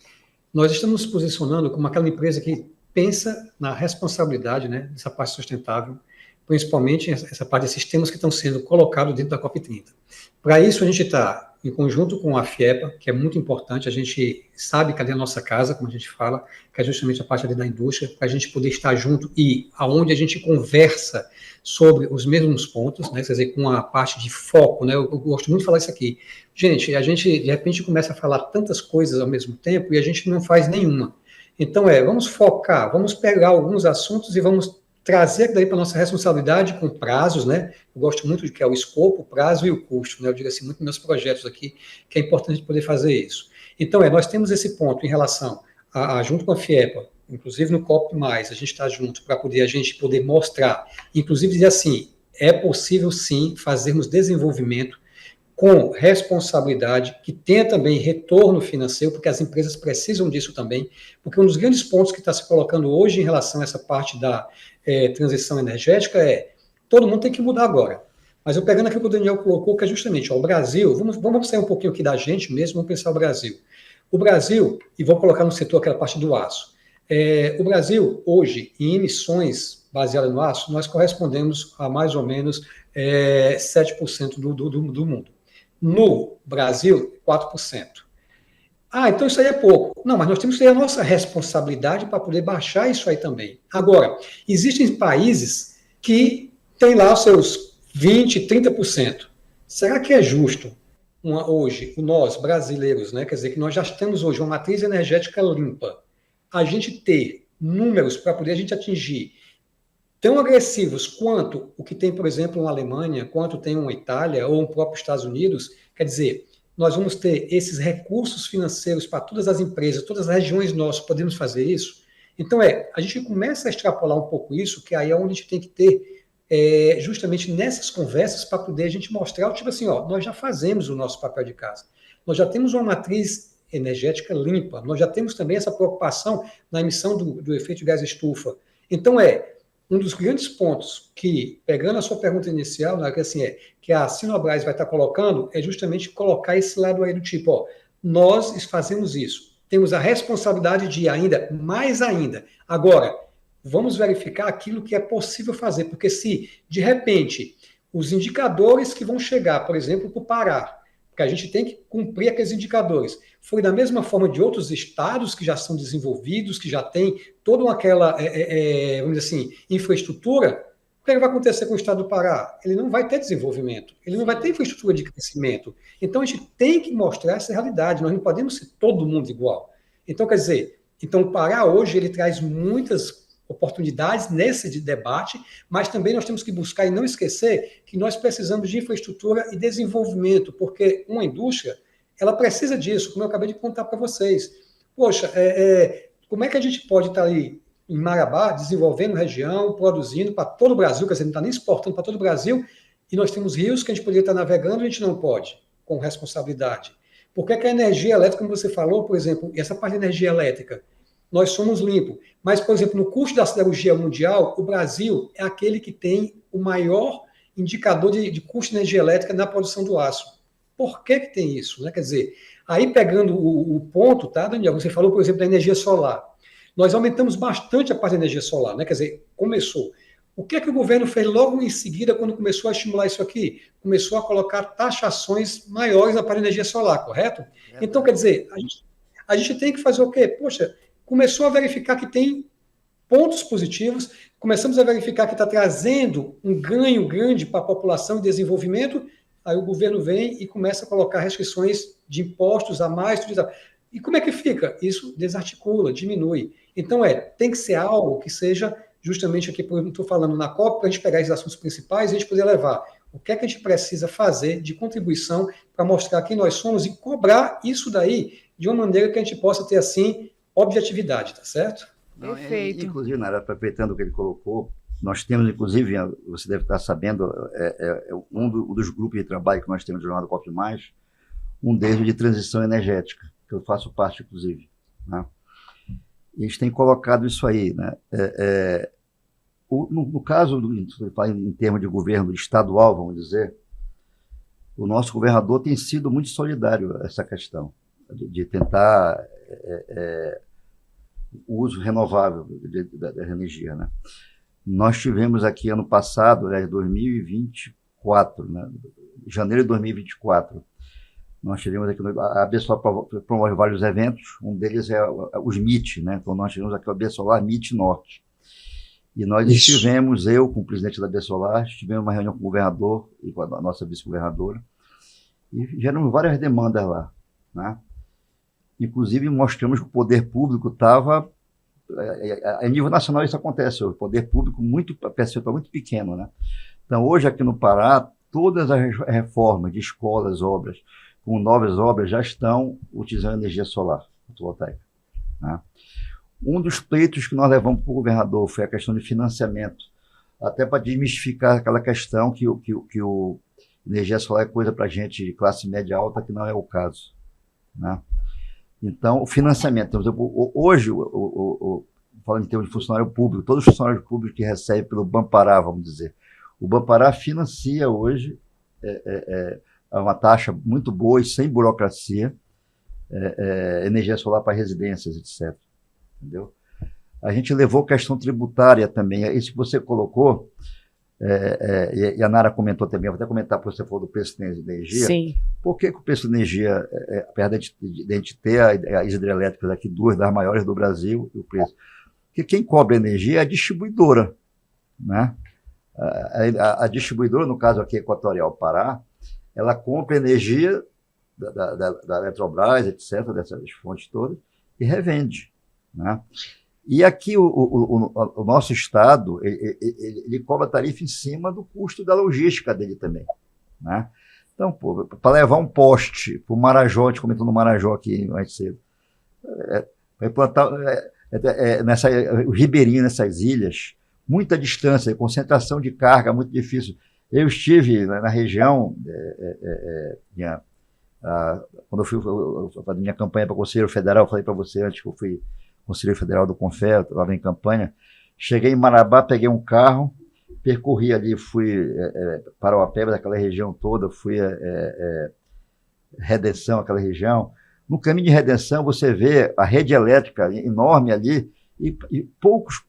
nós estamos nos posicionando como aquela empresa que pensa na responsabilidade, né, dessa parte sustentável, principalmente essa parte desses temas que estão sendo colocados dentro da COP30. Para isso, a gente está em conjunto com a FIEPA, que é muito importante, a gente sabe cadê a nossa casa, como a gente fala, que é justamente a parte ali da indústria, para a gente poder estar junto e aonde a gente conversa sobre os mesmos pontos, né, quer dizer, com a parte de foco, né, eu gosto muito de falar isso aqui. Gente, a gente, de repente, começa a falar tantas coisas ao mesmo tempo e a gente não faz nenhuma. Então, vamos focar, vamos pegar alguns assuntos e vamos trazer daí para a nossa responsabilidade com prazos, né? Eu gosto muito de que é o escopo, o prazo e o custo, né? Eu digo assim muito nos meus projetos aqui, que é importante poder fazer isso. Então, nós temos esse ponto em relação junto com a FIEPA, inclusive no COP+, a gente está junto para poder a gente poder mostrar, inclusive dizer assim, é possível sim fazermos desenvolvimento com responsabilidade, que tenha também retorno financeiro, porque as empresas precisam disso também, porque um dos grandes pontos que está se colocando hoje em relação a essa parte da transição energética todo mundo tem que mudar agora. Mas eu pegando aqui o que o Daniel colocou, que é justamente, ó, o Brasil, vamos sair um pouquinho aqui da gente mesmo, vamos pensar o Brasil. O Brasil, e vou colocar no setor aquela parte do aço, o Brasil, hoje, em emissões baseadas no aço, nós correspondemos a mais ou menos 7% do mundo. No Brasil, 4%. Ah, então isso aí é pouco. Não, mas nós temos que ter a nossa responsabilidade para poder baixar isso aí também. Agora, existem países que têm lá os seus 20%, 30%. Será que é justo hoje, nós brasileiros, né, quer dizer, que nós já temos hoje uma matriz energética limpa, a gente ter números para poder a gente atingir tão agressivos quanto o que tem, por exemplo, uma Alemanha, quanto tem uma Itália ou um próprio Estados Unidos, quer dizer, nós vamos ter esses recursos financeiros para todas as empresas, todas as regiões nossas, podemos fazer isso? Então, a gente começa a extrapolar um pouco isso, que aí é onde a gente tem que ter, justamente nessas conversas, para poder a gente mostrar, tipo assim, ó, nós já fazemos o nosso papel de casa. Nós já temos uma matriz energética limpa, nós já temos também essa preocupação na emissão do efeito de gás estufa. Então, um dos grandes pontos que, pegando a sua pergunta inicial, né, que, assim, que a Sinobras vai estar colocando, é justamente colocar esse lado aí do tipo, ó, nós fazemos isso, temos a responsabilidade de ir ainda, mais ainda. Agora, vamos verificar aquilo que é possível fazer, porque se, de repente, os indicadores que vão chegar, por exemplo, para o Pará, que a gente tem que cumprir aqueles indicadores, foi da mesma forma de outros estados que já são desenvolvidos, que já têm toda aquela, vamos dizer assim, infraestrutura, o que vai acontecer com o estado do Pará? Ele não vai ter desenvolvimento, ele não vai ter infraestrutura de crescimento. Então, a gente tem que mostrar essa realidade, nós não podemos ser todo mundo igual. Então, quer dizer, o Pará hoje, ele traz muitas oportunidades nesse debate, mas também nós temos que buscar e não esquecer que nós precisamos de infraestrutura e desenvolvimento, porque uma indústria, ela precisa disso, como eu acabei de contar para vocês. Poxa, como é que a gente pode estar ali em Marabá, desenvolvendo região, produzindo para todo o Brasil, quer dizer, não está nem exportando para todo o Brasil, e nós temos rios que a gente poderia estar navegando, a gente não pode, com responsabilidade. Por que a energia elétrica, como você falou, por exemplo, essa parte de energia elétrica, nós somos limpos. Mas, por exemplo, no custo da siderurgia mundial, o Brasil é aquele que tem o maior indicador de custo de energia elétrica na produção do aço. Por que tem isso? Né? Quer dizer, aí pegando o ponto, tá, Daniel? Você falou, por exemplo, da energia solar. Nós aumentamos bastante a parte da energia solar, né? Quer dizer, começou. O que o governo fez logo em seguida, quando começou a estimular isso aqui? Começou a colocar taxações maiores na parte da energia solar, correto? Então, quer dizer, a gente tem que fazer o quê? Poxa, começou a verificar que tem pontos positivos, começamos a verificar que está trazendo um ganho grande para a população e desenvolvimento, aí o governo vem e começa a colocar restrições de impostos a mais, tudo isso. E como é que fica? Isso desarticula, diminui. Então, tem que ser algo que seja justamente aqui, por exemplo, estou falando na COP, para a gente pegar esses assuntos principais e a gente poder levar o que a gente precisa fazer de contribuição para mostrar quem nós somos e cobrar isso daí de uma maneira que a gente possa ter, assim, objetividade, tá certo? Perfeito. Inclusive, Nara, aproveitando o que ele colocou, nós temos, inclusive, você deve estar sabendo, um dos grupos de trabalho que nós temos no Jornal COP+, um deles de transição energética, que eu faço parte, inclusive. Né? E a gente tem colocado isso aí. Né? No caso, em termos de governo estadual, vamos dizer, o nosso governador tem sido muito solidário a essa questão, de tentar o uso renovável da energia. Né? Nós tivemos aqui ano passado, 2024, né? Janeiro de 2024, nós tivemos aqui, a AB Solar promove vários eventos, um deles é os MIT, né? Então nós tivemos aqui o AB Solar MIT Norte. E nós estivemos, eu com o presidente da AB Solar, tivemos uma reunião com o governador e com a nossa vice-governadora, e geramos várias demandas lá, né? Inclusive, mostramos que o poder público estava... A nível nacional isso acontece, o poder público percentual muito pequeno. Né? Então, hoje aqui no Pará, todas as reformas de escolas, obras, com novas obras, já estão utilizando energia solar, fotovoltaica. Né? Um dos pleitos que nós levamos para o governador foi a questão de financiamento, até para desmistificar aquela questão que energia solar é coisa para gente de classe média alta, que não é o caso. Né? Então, o financiamento, hoje, falando em termos de funcionário público, todos os funcionários públicos que recebem pelo Bampará, vamos dizer, O Banpará financia hoje uma taxa muito boa e sem burocracia, energia solar para residências, etc. Entendeu? A gente levou questão tributária também, isso que você colocou, e a Nara comentou também, vou até comentar porque você falou do preço da energia. Sim. Por que o preço da energia, apesar de a gente ter as hidrelétricas aqui, duas das maiores do Brasil, o preço? Porque quem cobra energia é a distribuidora, né? A distribuidora, no caso aqui, Equatorial Pará, ela compra energia da Eletrobras, etc., dessas fontes todas, e revende, né? E aqui o nosso Estado, ele cobra tarifa em cima do custo da logística dele também, né? Então, para levar um poste para o Marajó, a gente comentou no Marajó aqui mais cedo, vai plantar o Ribeirinho, nessas ilhas, muita distância, concentração de carga muito difícil. Eu estive na região, quando eu fui fazer minha campanha para Conselheiro Federal, eu falei para você antes que eu fui Conselheiro Federal do Confé, estava em campanha, cheguei em Marabá, peguei um carro, percorri ali, fui para o Peba, daquela região toda, fui Redenção, aquela região. No caminho de Redenção, você vê a rede elétrica enorme ali e poucos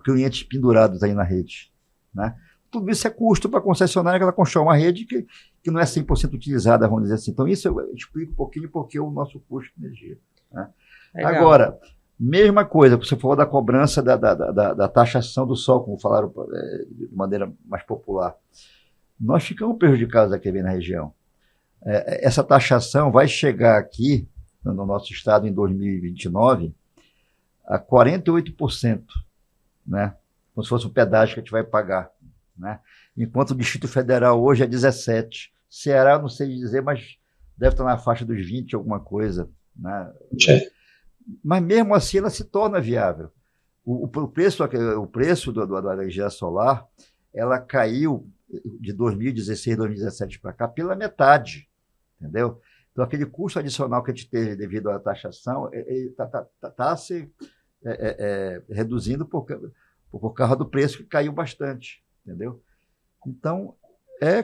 clientes pendurados aí na rede, né? Tudo isso é custo para a concessionária, que ela constrói uma rede que não é 100% utilizada, vamos dizer assim. Então, isso eu explico um pouquinho porque o nosso custo de energia, né? Agora, mesma coisa, você falou da cobrança da taxação do sol, como falaram de maneira mais popular. Nós ficamos prejudicados aqui na região. Essa taxação vai chegar aqui, no nosso estado, em 2029, a 48%, né? Como se fosse um pedágio que a gente vai pagar, né? Enquanto o Distrito Federal hoje é 17%. Ceará, não sei dizer, mas deve estar na faixa dos 20%, alguma coisa, né? Mas mesmo assim ela se torna viável. O preço da energia solar, ela caiu de 2016, 2017 para cá pela metade, entendeu? Então aquele custo adicional que a gente teve devido à taxação está se reduzindo por causa do preço que caiu bastante, entendeu? Então,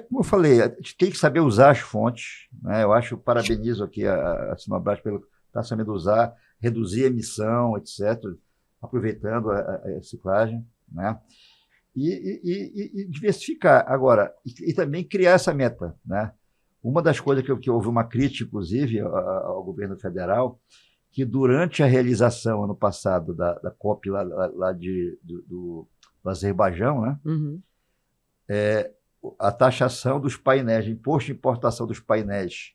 como eu falei, a gente tem que saber usar as fontes, né? Eu parabenizo aqui a Sinobras pelo estar sabendo usar, reduzir a emissão, etc., aproveitando a reciclagem, né? E diversificar. Agora, e também criar essa meta, né? Uma das coisas que houve uma crítica, inclusive, ao governo federal, que durante a realização, ano passado, da COP lá do Azerbaijão, né? Uhum. A taxação dos painéis, imposto de importação dos painéis,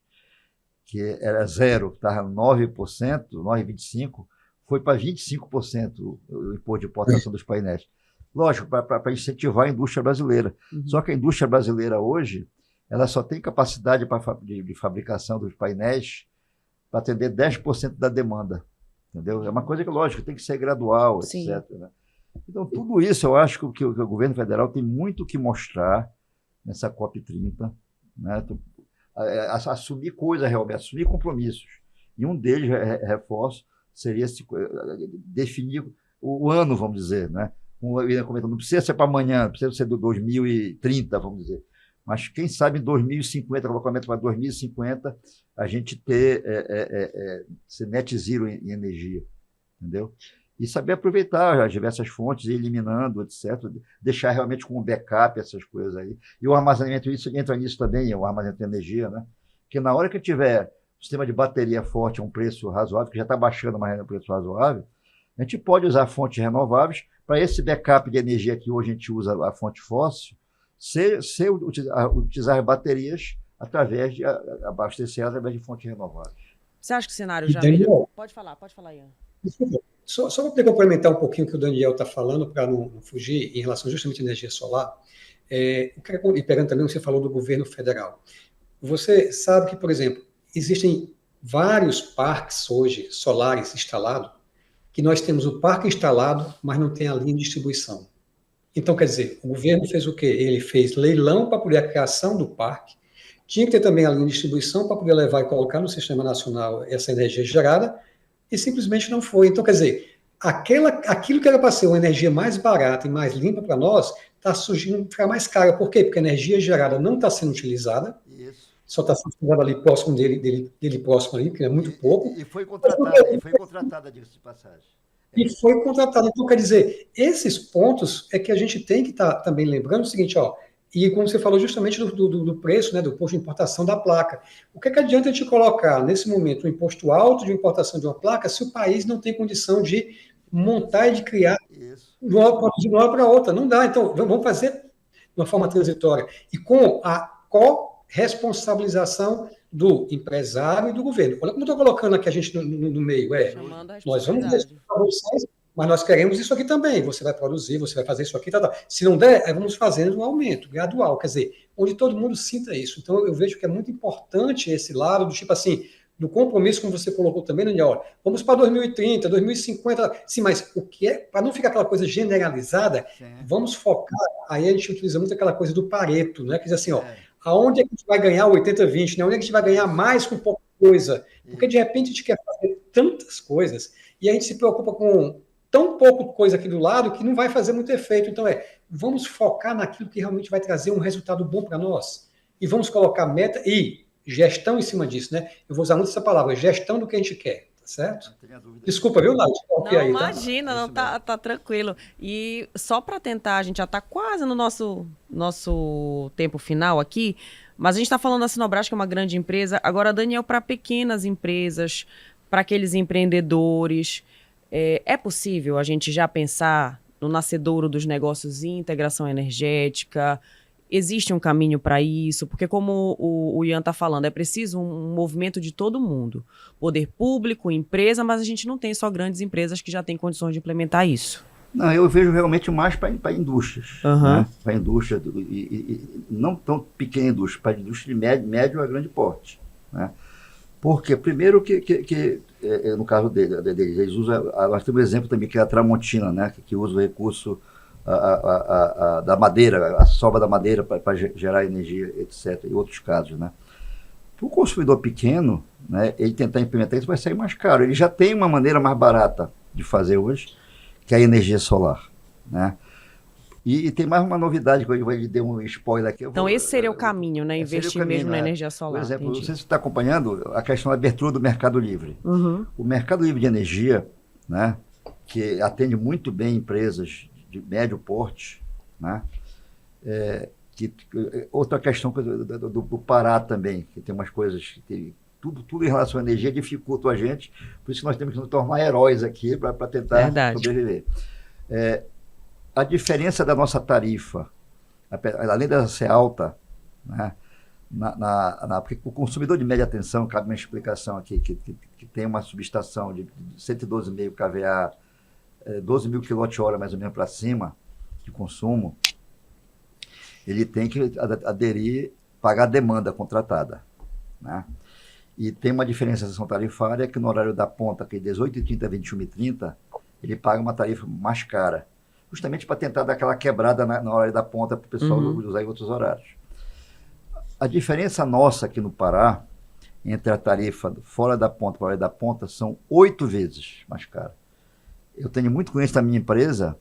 que era zero, que estava 9%, 9,25%, foi para 25% o imposto de importação dos painéis. Lógico, para incentivar a indústria brasileira. Uhum. Só que a indústria brasileira hoje, ela só tem capacidade de fabricação dos painéis para atender 10% da demanda, entendeu? É uma coisa que, lógico, tem que ser gradual, Sim. etc., né? Então, tudo isso eu acho que o governo federal tem muito que mostrar nessa COP30, né? Assumir coisas realmente, assumir compromissos. E um deles, reforço, seria definir o ano, vamos dizer, né? Não precisa ser para amanhã, precisa ser de 2030, vamos dizer. Mas quem sabe em 2050, colocamento para 2050, a gente ser net zero em energia, entendeu? E saber aproveitar as diversas fontes, ir eliminando, etc. Deixar realmente com um backup essas coisas aí. E o armazenamento, isso entra nisso também, o armazenamento de energia, né? Porque na hora que tiver um sistema de bateria forte a um preço razoável, que já está baixando, mas é um preço razoável, a gente pode usar fontes renováveis para esse backup de energia que hoje a gente usa a fonte fóssil, utilizar baterias através de abastecer através de fontes renováveis. Você acha que o cenário já melhorou? Pode falar, Ian. Só para poder complementar um pouquinho o que o Daniel está falando, para não fugir, em relação justamente à energia solar, e pegando também o que você falou do governo federal. Você sabe que, por exemplo, existem vários parques hoje solares instalados, que nós temos o parque instalado, mas não tem a linha de distribuição. Então, quer dizer, o governo fez o quê? Ele fez leilão para poder a criação do parque, tinha que ter também a linha de distribuição para poder levar e colocar no Sistema Nacional essa energia gerada, e simplesmente não foi. Então, quer dizer, aquilo que era para ser uma energia mais barata e mais limpa para nós, está surgindo ficar mais cara. Por quê? Porque a energia gerada não está sendo utilizada, só está sendo utilizada ali próximo dele próximo ali, que é muito pouco. E foi contratada, diga-se de passagem. E foi contratada. Então, quer dizer, esses pontos é que a gente tem que estar também lembrando o seguinte, ó, e como você falou justamente do preço, né, do imposto de importação da placa. O que adianta a gente colocar, nesse momento, um imposto alto de importação de uma placa se o país não tem condição de montar e de criar de uma hora para outra? Não dá. Então, vamos fazer de uma forma transitória. E com a corresponsabilização do empresário e do governo. Olha como eu estou colocando aqui a gente no meio. Nós vamos deixar para vocês, mas nós queremos isso aqui também. Você vai produzir, você vai fazer isso aqui, tá. Se não der, aí vamos fazendo um aumento gradual, quer dizer, onde todo mundo sinta isso. Então, eu vejo que é muito importante esse lado do tipo assim, do compromisso, como você colocou também, Daniel, vamos para 2030, 2050, sim, mas o que é, para não ficar aquela coisa generalizada, vamos focar, aí a gente utiliza muito aquela coisa do Pareto, né, que diz assim, ó, aonde é que a gente vai ganhar o 80-20, né? Onde é que a gente vai ganhar mais com pouca coisa? Porque, de repente, a gente quer fazer tantas coisas e a gente se preocupa com tão pouco coisa aqui do lado que não vai fazer muito efeito. Então, vamos focar naquilo que realmente vai trazer um resultado bom para nós. E vamos colocar meta e gestão em cima disso, né? Eu vou usar muito essa palavra, gestão do que a gente quer. Certo? Desculpa, viu, Nádia? Não, aí, imagina, não, tá tranquilo. E só para tentar, a gente já está quase no nosso tempo final aqui, mas a gente está falando da Sinobras, que é uma grande empresa. Agora, Daniel, para pequenas empresas, para aqueles empreendedores, é possível a gente já pensar no nascedouro dos negócios em integração energética? Existe um caminho para isso? Porque como o Ian está falando, é preciso um movimento de todo mundo. Poder público, empresa, mas a gente não tem só grandes empresas que já têm condições de implementar isso. Não, eu vejo realmente mais para indústrias. Né? Para indústria, não tão pequena indústria, para indústria de médio a grande porte. Né? Porque, primeiro, no caso deles, eles usam, nós temos um exemplo também, que é a Tramontina, né? que usa o recurso da madeira, a sobra da madeira para gerar energia, etc. E outros casos, né? Para o consumidor pequeno, né, ele tentar implementar isso vai sair mais caro. Ele já tem uma maneira mais barata de fazer hoje, que é a energia solar, né? E tem mais uma novidade que eu vou lhe dar um spoiler aqui. Então esse seria o caminho, né? Investir mesmo na energia solar. Por exemplo, não sei se você está acompanhando a questão da abertura do Mercado Livre. O Mercado Livre de Energia, né, que atende muito bem empresas de médio porte, né? Outra questão do Pará também, que tem umas coisas que tudo em relação à energia dificulta a gente, por isso que nós temos que nos tornar heróis aqui para tentar sobreviver. A diferença da nossa tarifa, além dela ser alta, né, porque o consumidor de média tensão, cabe uma explicação aqui, que tem uma subestação de 112,5 kVA, 12 mil kWh mais ou menos para cima de consumo, ele tem que pagar a demanda contratada. Né? E tem uma diferenciação tarifária que no horário da ponta, que é 18h30 a 21h30, ele paga uma tarifa mais cara, justamente para tentar dar aquela quebrada na hora da ponta para o pessoal usar em outros horários. A diferença nossa aqui no Pará, entre a tarifa fora da ponta e a hora da ponta, são 8 vezes mais cara. Eu tenho muito cliente da minha empresa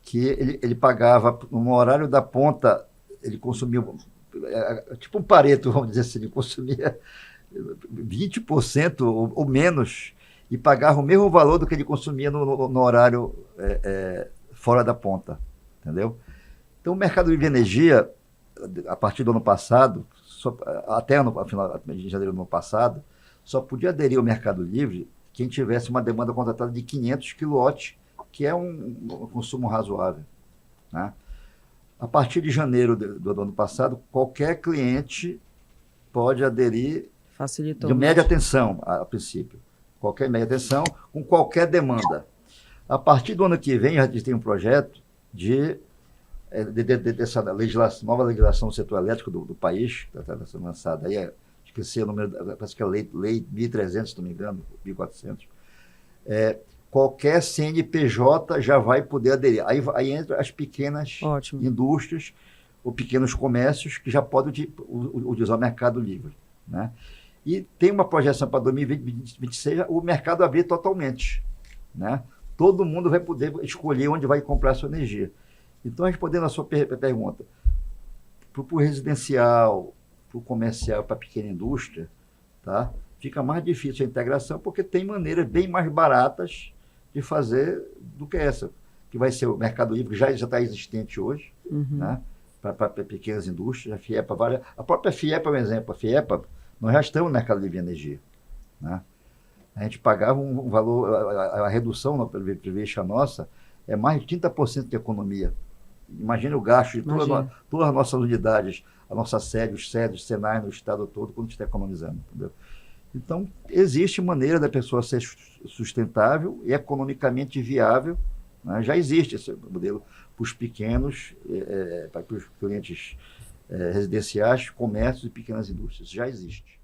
que ele pagava, no horário da ponta, ele consumia, tipo um Pareto, vamos dizer assim, ele consumia 20% ou menos e pagava o mesmo valor do que ele consumia no horário fora da ponta, entendeu? Então, o mercado de energia, a partir do ano passado, até final de janeiro do ano passado, só podia aderir ao Mercado Livre quem tivesse uma demanda contratada de 500 kW, que é um consumo razoável. Né? A partir de janeiro do ano passado, qualquer cliente pode aderir de média tensão, a princípio. Qualquer média tensão, com qualquer demanda. A partir do ano que vem, a gente tem um projeto dessa nova legislação do setor elétrico do país, que está sendo lançada aí, esqueci o número, parece que é a lei 1.300, se não me engano, 1.400. Qualquer CNPJ já vai poder aderir. Aí entra as pequenas indústrias ou pequenos comércios que já podem utilizar o Mercado Livre. Né? E tem uma projeção para 2026, o mercado abrir totalmente. Né? Todo mundo vai poder escolher onde vai comprar a sua energia. Então, respondendo a sua pergunta, para o residencial, para o comercial, para a pequena indústria, tá? Fica mais difícil a integração porque tem maneiras bem mais baratas de fazer do que essa, que vai ser o Mercado Livre, que já está existente hoje, né? Para pequenas indústrias. A própria FIEPA é um exemplo. A FIEPA, nós já estamos no Mercado Livre de Energia, né? A gente pagava um valor, a redução na previdência nossa é mais de 30% de economia. Imagine o gasto de todas as nossas unidades, a nossa sede, os SEDES, os SENAI no estado todo, quando a gente está economizando, entendeu? Então, existe maneira da pessoa ser sustentável e economicamente viável, né? Já existe esse modelo para os pequenos, para os clientes residenciais, comércios e pequenas indústrias. Já existe.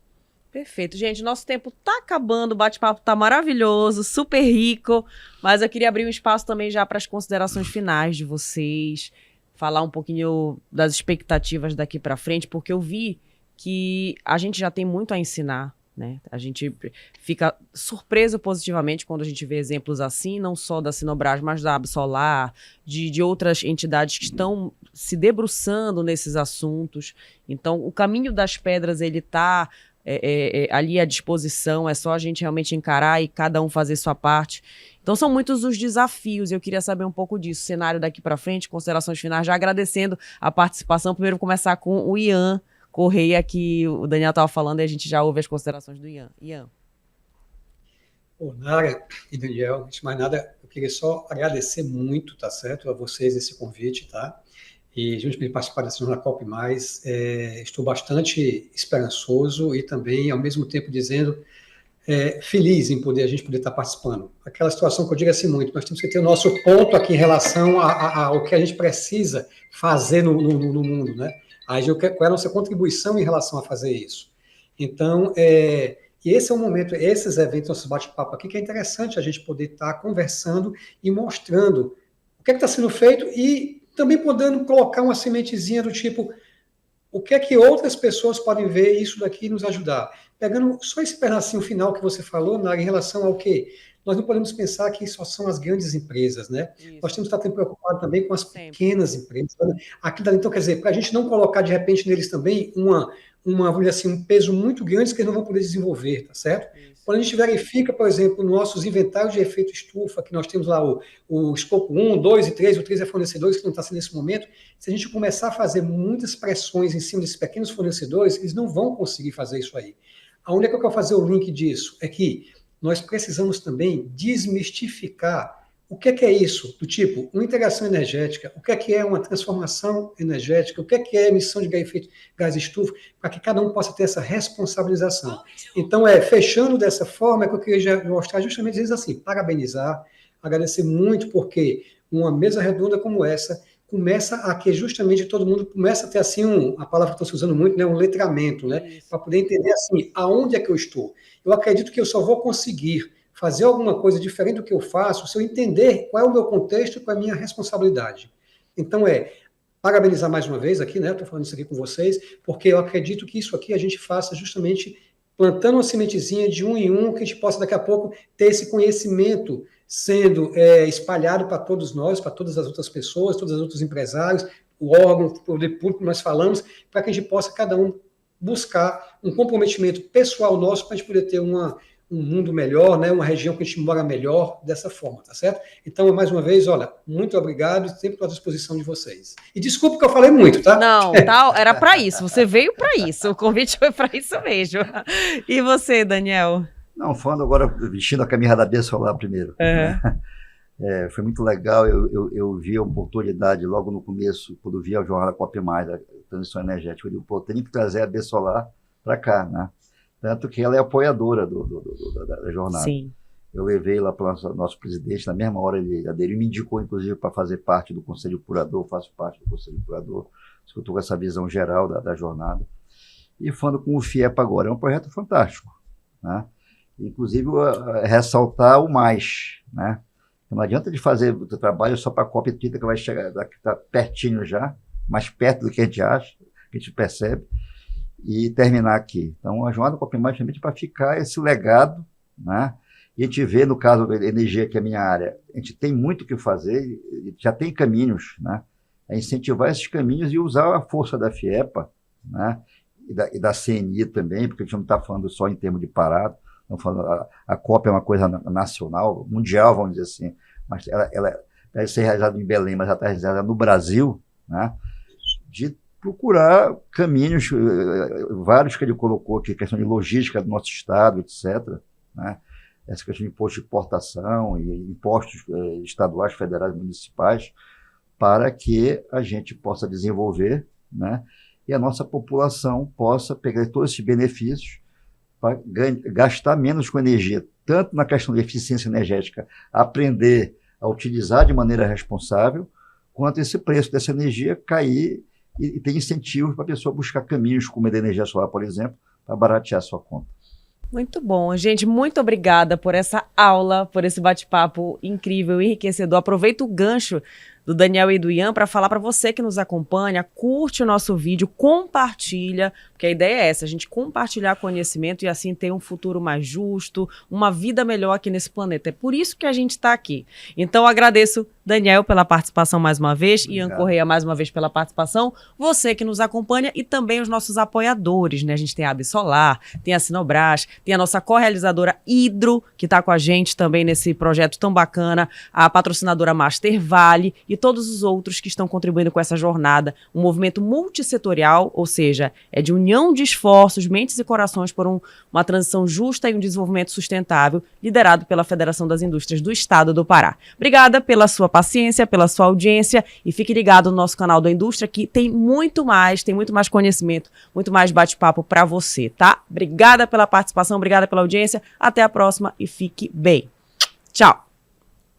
Perfeito. Gente, nosso tempo está acabando, o bate-papo está maravilhoso, super rico, mas eu queria abrir um espaço também já para as considerações finais de vocês, falar um pouquinho das expectativas daqui para frente, porque eu vi que a gente já tem muito a ensinar, né? A gente fica surpreso positivamente quando a gente vê exemplos assim, não só da Sinobras, mas da Absolar, de outras entidades que estão se debruçando nesses assuntos. Então, o caminho das pedras, ele está ali à disposição, é só a gente realmente encarar e cada um fazer sua parte. Então são muitos os desafios, eu queria saber um pouco disso, cenário daqui para frente, considerações finais, já agradecendo a participação. Primeiro vou começar com o Ian Correia, que o Daniel estava falando, e a gente já ouve as considerações do Ian. Ian. Nara e Daniel, antes de mais nada, eu queria só agradecer muito, tá certo, a vocês esse convite, tá? E junto de participar dessa Jornada COP+, estou bastante esperançoso e também, ao mesmo tempo, dizendo feliz em a gente poder estar participando. Aquela situação que eu digo assim muito, nós temos que ter o nosso ponto aqui em relação ao que a gente precisa fazer no mundo, né? Qual é a nossa contribuição em relação a fazer isso? Então, e esse é o momento, esses eventos, nossos bate-papo aqui, que é interessante a gente poder estar conversando e mostrando o que está sendo feito e também podendo colocar uma sementezinha do tipo, o que é que outras pessoas podem ver isso daqui e nos ajudar? Pegando só esse pedacinho final que você falou, em relação ao quê? Nós não podemos pensar que só são as grandes empresas, né? Isso. Nós temos que estar preocupados também com as pequenas empresas. Né? Então, quer dizer, para a gente não colocar de repente neles também vamos dizer assim, um peso muito grande que eles não vão poder desenvolver, tá certo? Isso. Quando a gente verifica, por exemplo, nossos inventários de efeito estufa, que nós temos lá o escopo 1, 2 e 3, o 3 é fornecedores, que não está sendo nesse momento, se a gente começar a fazer muitas pressões em cima desses pequenos fornecedores, eles não vão conseguir fazer isso aí. Aonde é que eu quero fazer o link disso? É que nós precisamos também desmistificar o que é isso, do tipo, uma integração energética, o que é uma transformação energética, o que é emissão de gás estufa, para que cada um possa ter essa responsabilização. Então, fechando dessa forma, que eu queria mostrar justamente dizer assim, parabenizar, agradecer muito, porque uma mesa redonda como essa começa a que justamente todo mundo começa a ter assim a palavra que estou usando muito, né, um letramento, né, para poder entender assim, aonde é que eu estou. Eu acredito que eu só vou conseguir fazer alguma coisa diferente do que eu faço se eu entender qual é o meu contexto e qual é a minha responsabilidade. Então parabenizar mais uma vez aqui, né, estou falando isso aqui com vocês, porque eu acredito que isso aqui a gente faça justamente plantando uma sementezinha de um em um, que a gente possa daqui a pouco ter esse conhecimento sendo espalhado para todos nós, para todas as outras pessoas, todos os outros empresários, o órgão, o poder público que nós falamos, para que a gente possa cada um buscar um comprometimento pessoal nosso para a gente poder ter um mundo melhor, né, uma região que a gente mora melhor dessa forma, tá certo? Então, mais uma vez, olha, muito obrigado, sempre estou à disposição de vocês. E desculpa que eu falei muito, tá? Não, era para isso, você veio para isso, o convite foi para isso mesmo. E você, Daniel? Não, falando agora, vestindo a camisa da Absolar primeiro. Foi muito legal, eu vi a oportunidade logo no começo, quando vi a Jornada COP+, a transição energética, eu digo, tem que trazer a Absolar para cá, né? Tanto que ela é apoiadora da jornada. Sim. Eu levei lá para o nosso presidente, na mesma hora ele aderiu, me indicou, inclusive, para fazer parte do Conselho Curador, faço parte do Conselho Curador, eu estou com essa visão geral da jornada. E falando com o FIEPA agora, é um projeto fantástico, né? Inclusive, ressaltar o mais, né? Não adianta de fazer o trabalho só para a COP30, que vai chegar, que está pertinho já, mais perto do que a gente acha, que a gente percebe, e terminar aqui. Então, a jornada COP+, realmente para ficar esse legado, né? E a gente vê, no caso da energia, que é a minha área, a gente tem muito o que fazer, já tem caminhos, né? é incentivar esses caminhos e usar a força da FIEPA, né, e da CNI também, porque a gente não está falando só em termos de Pará, a COP é uma coisa nacional, mundial, vamos dizer assim, mas ela deve ser realizada em Belém, mas ela está realizada no Brasil, né, de procurar caminhos, vários que ele colocou aqui, questão de logística do nosso estado, etc., né, essa questão de imposto de importação e impostos estaduais, federais, municipais, para que a gente possa desenvolver, né, e a nossa população possa pegar todos esses benefícios para gastar menos com energia, tanto na questão de eficiência energética, aprender a utilizar de maneira responsável, quanto esse preço dessa energia cair e ter incentivos para a pessoa buscar caminhos, como a da energia solar, por exemplo, para baratear a sua conta. Muito bom. Gente, muito obrigada por essa aula, por esse bate-papo incrível, enriquecedor. Aproveito o gancho do Daniel e do Ian para falar para você que nos acompanha, curte o nosso vídeo, compartilha, porque a ideia é essa, a gente compartilhar conhecimento e assim ter um futuro mais justo, uma vida melhor aqui nesse planeta. É por isso que a gente está aqui. Então, agradeço, Daniel, pela participação mais uma vez, Ian Correia mais uma vez pela participação, você que nos acompanha e também os nossos apoiadores, né? A gente tem a Absolar, tem a Sinobras, tem a nossa co-realizadora Hidro, que está com a gente também nesse projeto tão bacana, a patrocinadora Master Vale e todos os outros que estão contribuindo com essa jornada, um movimento multissetorial, ou seja, é de união de esforços, mentes e corações por uma transição justa e um desenvolvimento sustentável, liderado pela Federação das Indústrias do Estado do Pará. Obrigada pela sua paciência, pela sua audiência e fique ligado no nosso canal da Indústria que tem muito mais conhecimento, muito mais bate-papo para você, tá? Obrigada pela participação, obrigada pela audiência, até a próxima e fique bem. Tchau!